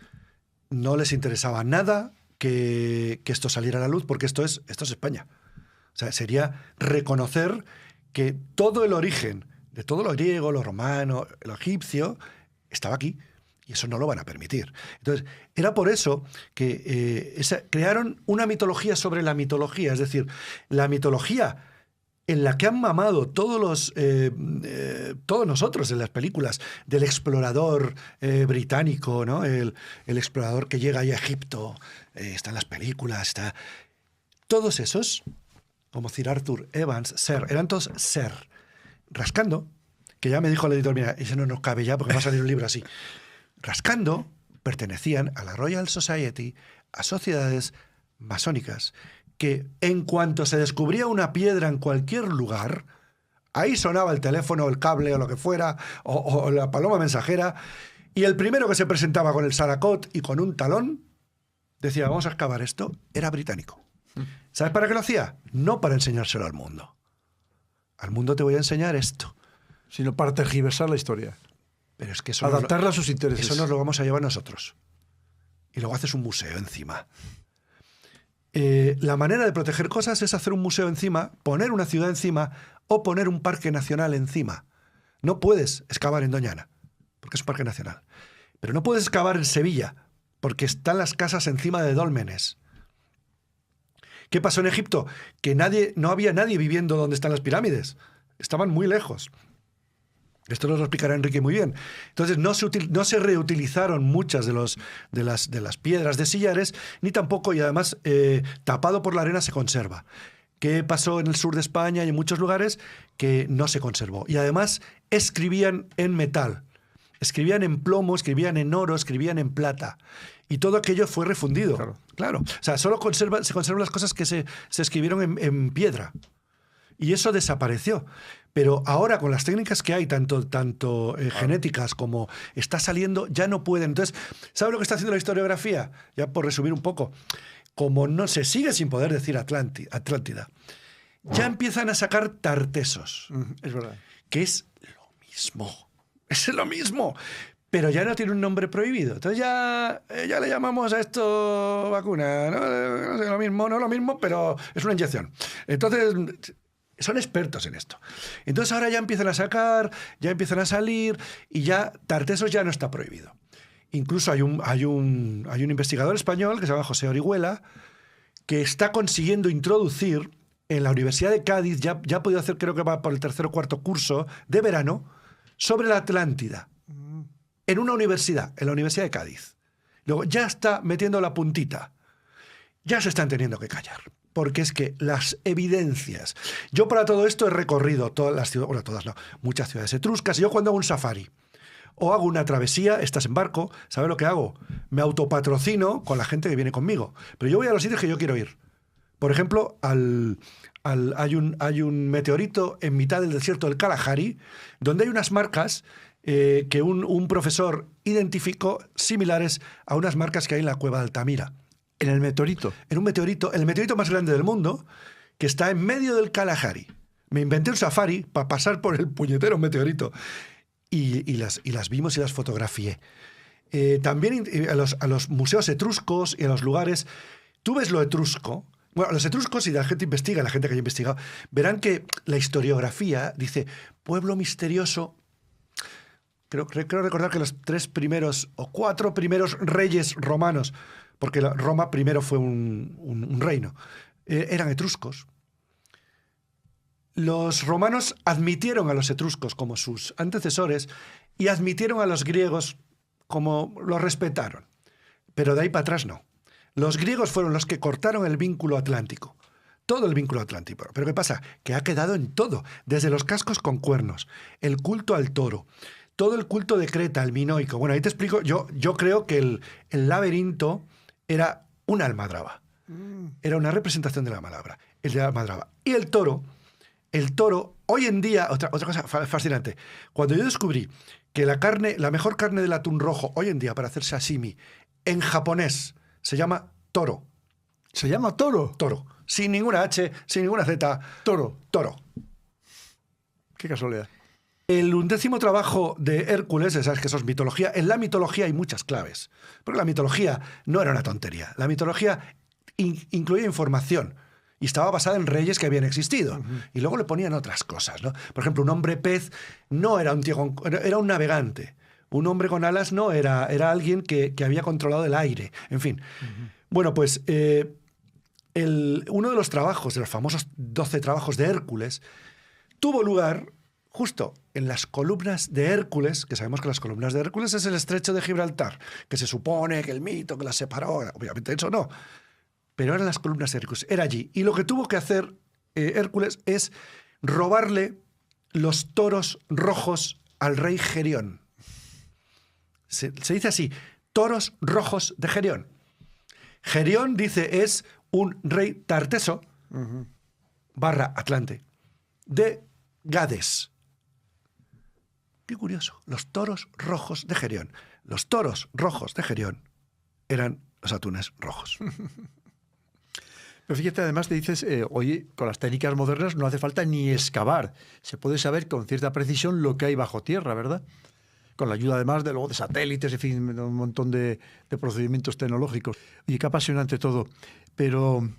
no les interesaba nada que esto saliera a la luz, porque esto es España. O sea, sería reconocer que todo el origen de todo lo griego, lo romano, lo egipcio, estaba aquí. Y eso no lo van a permitir. Entonces, era por eso que crearon una mitología sobre la mitología. Es decir, la mitología en la que han mamado todos nosotros en las películas del explorador británico, ¿no? El explorador que llega ahí a Egipto, está en las películas, está... Todos esos, como Sir Arthur Evans, eran todos rascando, que ya me dijo el editor, mira, ese no nos cabe ya porque va a salir un libro así. Rascando, pertenecían a la Royal Society, a sociedades masónicas, que en cuanto se descubría una piedra en cualquier lugar, ahí sonaba el teléfono, el cable o lo que fuera, o la paloma mensajera, y el primero que se presentaba con el saracot y con un talón, decía, vamos a excavar esto, era británico. ¿Sabes para qué lo hacía? No para enseñárselo al mundo. Al mundo te voy a enseñar esto. Sino para tergiversar la historia. Pero es que eso adaptarla a sus intereses. Eso nos lo vamos a llevar nosotros. Y luego haces un museo encima. La manera de proteger cosas es hacer un museo encima, poner una ciudad encima o poner un parque nacional encima. No puedes excavar en Doñana, porque es un parque nacional. Pero no puedes excavar en Sevilla, porque están las casas encima de dólmenes. ¿Qué pasó en Egipto? Que no había nadie viviendo donde están las pirámides. Estaban muy lejos. Esto nos lo explicará Enrique muy bien. Entonces, no se reutilizaron muchas de las piedras de sillares, ni tampoco, y además, tapado por la arena se conserva. ¿Qué pasó en el sur de España y en muchos lugares? Que no se conservó. Y además, escribían en metal. Escribían en plomo, escribían en oro, escribían en plata. Y todo aquello fue refundido. Claro. O sea, solo se conservan las cosas que se escribieron en piedra. Y eso desapareció. Pero ahora, con las técnicas que hay, tanto genéticas como está saliendo, ya no pueden. Entonces, ¿sabes lo que está haciendo la historiografía? Ya por resumir un poco. Como no se sigue sin poder decir Atlántida, ya empiezan a sacar tartesos. Es verdad. Que es lo mismo. Es lo mismo. Pero ya no tiene un nombre prohibido. Entonces ya le llamamos a esto vacuna. No sé, no lo mismo, pero es una inyección. Entonces... son expertos en esto. Entonces ahora ya empiezan a sacar, ya empiezan a salir y ya tartesos ya no está prohibido. Incluso hay un investigador español que se llama José Orihuela que está consiguiendo introducir en la Universidad de Cádiz, ya ha podido hacer, creo que va por el tercer o cuarto curso de verano, sobre la Atlántida. En una universidad, en la Universidad de Cádiz. Luego ya está metiendo la puntita. Ya se están teniendo que callar. Porque es que las evidencias... Yo para todo esto he recorrido todas las ciudades, bueno, todas no, muchas ciudades etruscas. Y yo cuando hago un safari o hago una travesía, estás en barco, ¿sabes lo que hago? Me autopatrocino con la gente que viene conmigo. Pero yo voy a los sitios que yo quiero ir. Por ejemplo, hay un meteorito en mitad del desierto del Kalahari, donde hay unas marcas que un profesor identificó similares a unas marcas que hay en la cueva de Altamira. ¿En el meteorito? En un meteorito, el meteorito más grande del mundo, que está en medio del Kalahari. Me inventé un safari para pasar por el puñetero meteorito. Y las vimos y las fotografié. También a los museos etruscos y a los lugares, tú ves lo etrusco. Bueno, los etruscos, y la gente investiga, la gente que haya investigado, verán que la historiografía dice pueblo misterioso. Creo recordar que los 3 primeros o 4 primeros reyes romanos, porque Roma primero fue un reino, eran etruscos. Los romanos admitieron a los etruscos como sus antecesores y admitieron a los griegos como los respetaron. Pero de ahí para atrás no. Los griegos fueron los que cortaron el vínculo atlántico. Todo el vínculo atlántico. Pero ¿qué pasa? Que ha quedado en todo. Desde los cascos con cuernos, el culto al toro, todo el culto de Creta, el minoico. Bueno, ahí te explico. Yo creo que el laberinto era una almadraba. Era una representación de la almadraba. Y el toro, hoy en día, otra cosa fascinante. Cuando yo descubrí que la mejor carne del atún rojo hoy en día para hacer sashimi en japonés se llama toro. ¿Se llama toro? Toro. Sin ninguna H, sin ninguna Z. Toro. Toro. Qué casualidad. El 11º trabajo de Hércules, sabes que eso es mitología. En la mitología hay muchas claves. Porque la mitología no era una tontería. La mitología incluía información. Y estaba basada en reyes que habían existido. Y luego le ponían otras cosas, ¿no? Por ejemplo, un hombre pez no era un tío era un navegante. Un hombre con alas no era alguien que había controlado el aire. En fin. Bueno, pues uno de los trabajos, de los famosos 12 trabajos de Hércules, tuvo lugar justo en las columnas de Hércules, que sabemos que las columnas de Hércules es el estrecho de Gibraltar, que se supone que el mito que las separó, obviamente eso no, pero eran las columnas de Hércules, era allí. Y lo que tuvo que hacer Hércules es robarle los toros rojos al rey Gerión. Se dice así, toros rojos de Gerión. Gerión, dice, es un rey tarteso, / Atlante, de Gades. Qué curioso, los toros rojos de Gerión. Los toros rojos de Gerión eran los atunes rojos. Pero fíjate, además te dices, oye, con las técnicas modernas no hace falta ni excavar. Se puede saber con cierta precisión lo que hay bajo tierra, ¿verdad? Con la ayuda además de satélites, en fin, un montón de procedimientos tecnológicos. Y qué apasionante todo. Pero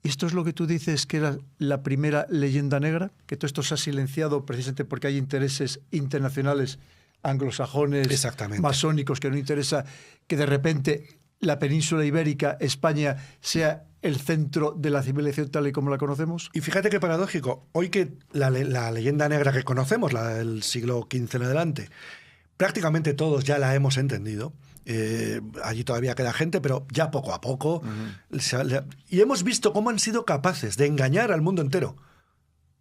¿esto es lo que tú dices que era la primera leyenda negra? Que todo esto se ha silenciado precisamente porque hay intereses internacionales anglosajones, masónicos, que no interesa que de repente la península ibérica, España, sea el centro de la civilización tal y como la conocemos. Y fíjate qué paradójico. Hoy que la leyenda negra que conocemos, la del siglo XV en adelante, prácticamente todos ya la hemos entendido. Allí todavía queda gente, pero ya poco a poco. Y hemos visto cómo han sido capaces de engañar al mundo entero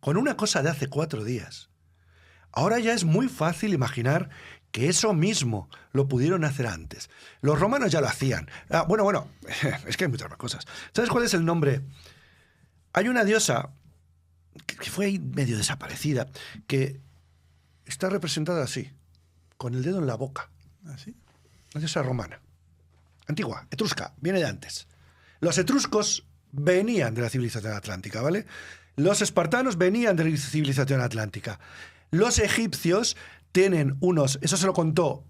con una cosa de hace 4 días. Ahora ya es muy fácil imaginar que eso mismo lo pudieron hacer antes. Los romanos ya lo hacían. Bueno, es que hay muchas más cosas. ¿Sabes cuál es el nombre? Hay una diosa que fue ahí medio desaparecida, que está representada así, con el dedo en la boca. ¿Así? Una diosa romana. Antigua, etrusca, viene de antes. Los etruscos venían de la civilización atlántica, ¿vale? Los espartanos venían de la civilización atlántica. Los egipcios tienen eso se lo contó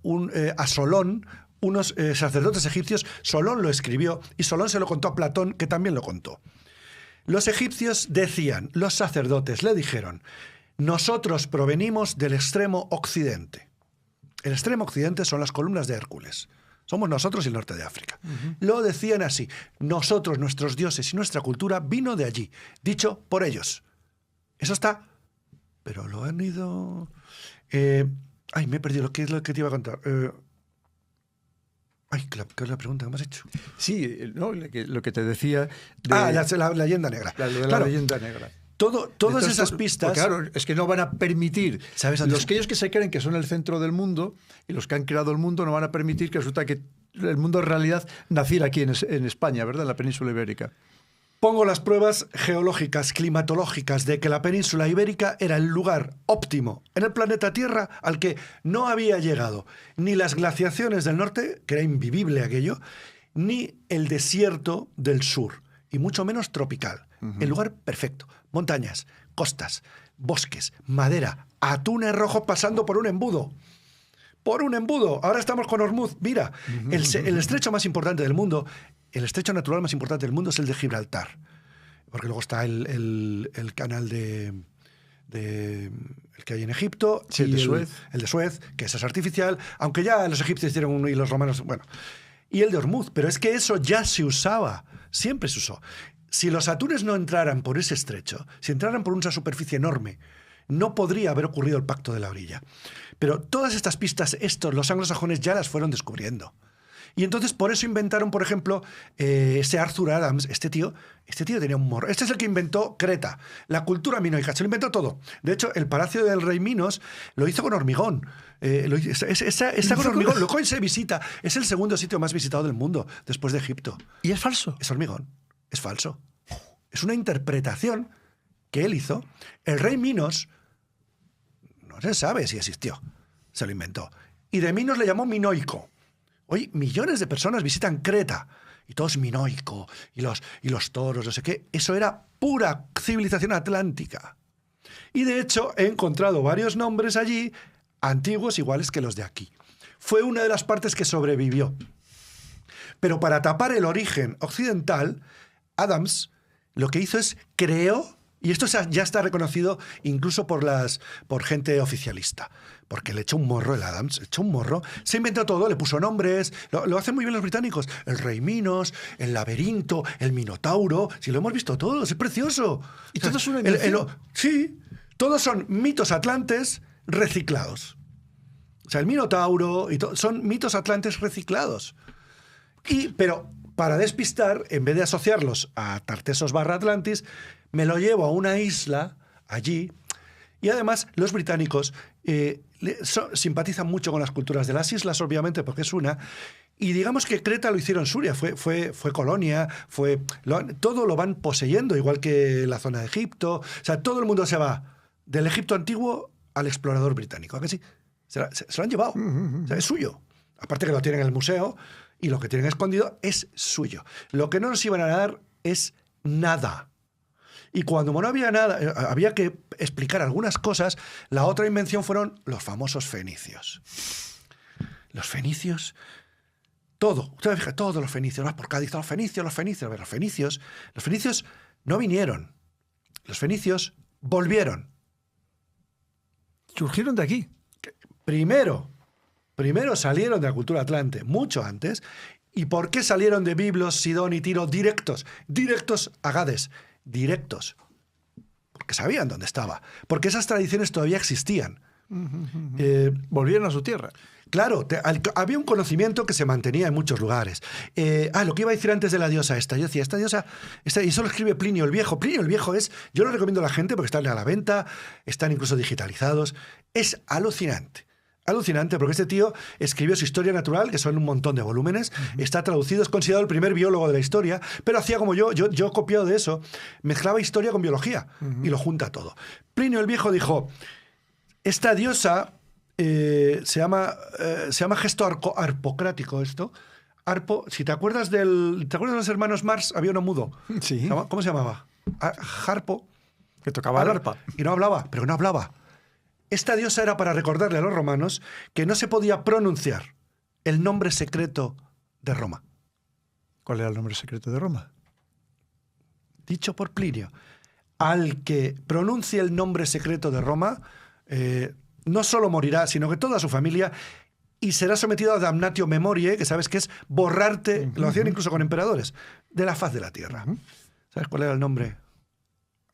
a Solón, unos sacerdotes egipcios. Solón lo escribió y Solón se lo contó a Platón, que también lo contó. Los egipcios decían, los sacerdotes le dijeron, nosotros provenimos del extremo occidente. El extremo occidente son las columnas de Hércules. Somos nosotros y el norte de África. Lo decían así. Nosotros, nuestros dioses y nuestra cultura vino de allí, dicho por ellos. Eso está. Pero lo han ido... me he perdido. ¿Qué es lo que te iba a contar? ¿Qué es la pregunta que me has hecho? Sí, no, lo que te decía... La leyenda negra. La leyenda negra. Todas entonces, esas pistas... Claro, es que no van a permitir... ¿Sabes? Aquellos que se creen que son el centro del mundo y los que han creado el mundo no van a permitir que resulta que el mundo en realidad naciera aquí en España, ¿verdad? En la península ibérica. Pongo las pruebas geológicas, climatológicas de que la península ibérica era el lugar óptimo en el planeta Tierra al que no había llegado ni las glaciaciones del norte, que era invivible aquello, ni el desierto del sur, y mucho menos tropical. El lugar perfecto. Montañas, costas, bosques, madera, atunes rojos pasando por un embudo. Por un embudo. Ahora estamos con Hormuz. Mira, el estrecho más importante del mundo, el estrecho natural más importante del mundo es el de Gibraltar. Porque luego está el canal el que hay en Egipto. Sí, y el de Suez, que ese es artificial. Aunque ya los egipcios hicieron uno y los romanos, bueno. Y el de Hormuz. Pero es que eso ya se usaba. Siempre se usó. si los atunes no entraran por ese estrecho, si entraran por una superficie enorme, no podría haber ocurrido el pacto de la orilla. Pero todas estas pistas, los anglosajones ya las fueron descubriendo. Y entonces por eso inventaron, por ejemplo, ese Arthur Adams, este tío tenía un morro. Este es el que inventó Creta, la cultura minoica, se lo inventó todo. De hecho, el palacio del rey Minos lo hizo con hormigón. Está con hormigón, lo cual se visita. Es el segundo sitio más visitado del mundo, después de Egipto. ¿Y es falso? Es hormigón, es falso. Es una interpretación que él hizo. El rey Minos no se sabe si existió, se lo inventó. Y de Minos le llamó minoico. Hoy millones de personas visitan Creta y todo es minoico y los toros, no sé qué. Eso era pura civilización atlántica. Y de hecho he encontrado varios nombres allí antiguos iguales que los de aquí. Fue una de las partes que sobrevivió. Pero para tapar el origen occidental, Adams lo que hizo es creó, y esto ya está reconocido incluso por gente oficialista, porque le echó un morro el Adams, se inventó todo, le puso nombres, lo hacen muy bien los británicos, el rey Minos, el laberinto, el Minotauro, si lo hemos visto todos, es precioso. ¿Y todo es una invención? Sí, todos son mitos atlantes reciclados. O sea, el Minotauro son mitos atlantes reciclados. Pero para despistar, en vez de asociarlos a Tartessos / Atlantis, me lo llevo a una isla allí. Y además los británicos simpatizan mucho con las culturas de las islas, obviamente, porque es una. Y digamos que Creta lo hicieron suya, fue colonia, todo lo van poseyendo, igual que la zona de Egipto. O sea, todo el mundo se va del Egipto antiguo al explorador británico. ¿A que sí? Se lo han llevado. O sea, es suyo. Aparte que lo tienen en el museo y lo que tienen escondido es suyo. Lo que no nos iban a dar es nada. Y cuando no había nada, había que explicar algunas cosas. La otra invención fueron los famosos fenicios. Los fenicios, todo. Usted fija, todos los fenicios, vas por Cádiz, los fenicios. A ver, los fenicios no vinieron. Los fenicios volvieron. Surgieron de aquí. Primero salieron de la cultura atlante, mucho antes. ¿Y por qué salieron de Biblos, Sidón y Tiro directos a Gades? Directos, porque sabían dónde estaba, porque esas tradiciones todavía existían. Volvieron a su tierra. Claro, había un conocimiento que se mantenía en muchos lugares. Lo que iba a decir antes de la diosa esta, yo decía, esta diosa, y eso lo escribe Plinio el Viejo. Plinio el Viejo yo lo recomiendo a la gente porque están a la venta, están incluso digitalizados. Es alucinante. Alucinante, porque este tío escribió su Historia Natural, que son un montón de volúmenes, está traducido, es considerado el primer biólogo de la historia, pero hacía como yo copiado de eso, mezclaba historia con biología y lo junta todo. Plinio el Viejo dijo, esta diosa se llama gesto arpocrático esto. Si te acuerdas de los hermanos Marx, había uno mudo. Sí. ¿Cómo se llamaba? Harpo. Que tocaba el arpa. Y no hablaba. Esta diosa era para recordarle a los romanos que no se podía pronunciar el nombre secreto de Roma. ¿Cuál era el nombre secreto de Roma? Dicho por Plinio. Al que pronuncie el nombre secreto de Roma, no solo morirá, sino que toda su familia, y será sometido a damnatio memoriae, que sabes que es borrarte, lo hacían incluso con emperadores, de la faz de la tierra. ¿Sabes cuál era el nombre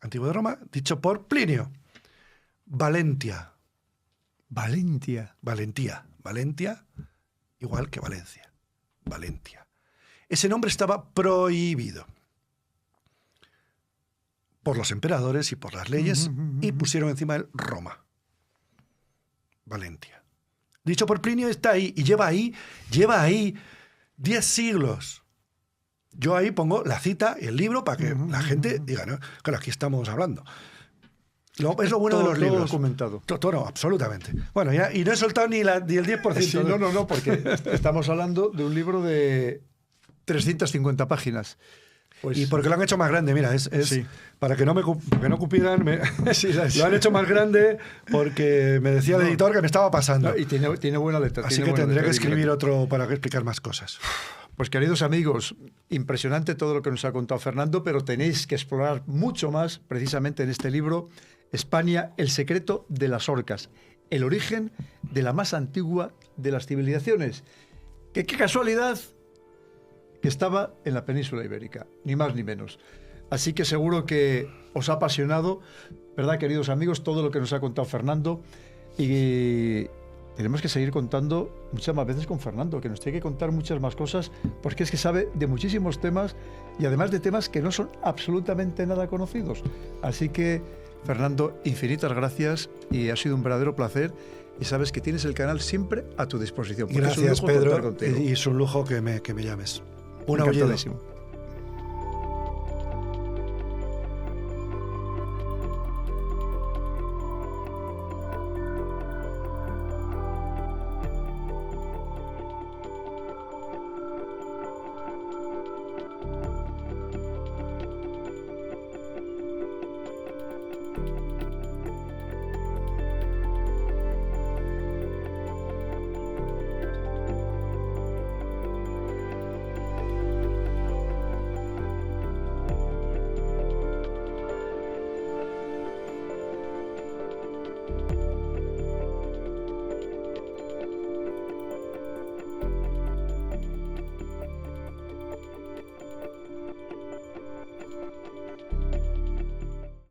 antiguo de Roma? Dicho por Plinio. Valentia. Valentia, igual que Valencia. Valentia. Ese nombre estaba prohibido por los emperadores y por las leyes y pusieron encima el Roma. Valentia. Dicho por Plinio, está ahí y lleva ahí 10 siglos. Yo ahí pongo la cita y el libro para que la gente diga, no, claro, aquí estamos hablando. Es lo bueno de los libros. Todo documentado. Todo, absolutamente. Bueno, y no he soltado ni el 10%. Sí, no, porque estamos hablando de un libro de 350 páginas. Pues, y porque lo han hecho más grande, mira, sí. Para que no cupieran, lo han hecho más grande porque me decía el editor que me estaba pasando. No, y tiene buena letra. Así que tendré que escribir otro para explicar más cosas. Pues queridos amigos, impresionante todo lo que nos ha contado Fernando, pero tenéis que explorar mucho más precisamente en este libro, España, el secreto de las orcas, el origen de la más antigua de las civilizaciones. Que qué casualidad que estaba en la península ibérica, ni más ni menos. Así que seguro que os ha apasionado, ¿verdad, queridos amigos? Todo lo que nos ha contado Fernando. Y tenemos que seguir contando muchas más veces con Fernando, que nos tiene que contar muchas más cosas, porque es que sabe de muchísimos temas y además de temas que no son absolutamente nada conocidos. Así que, Fernando, infinitas gracias y ha sido un verdadero placer. Y sabes que tienes el canal siempre a tu disposición. Gracias, Pedro. Y es un lujo que me llames. Un aullido.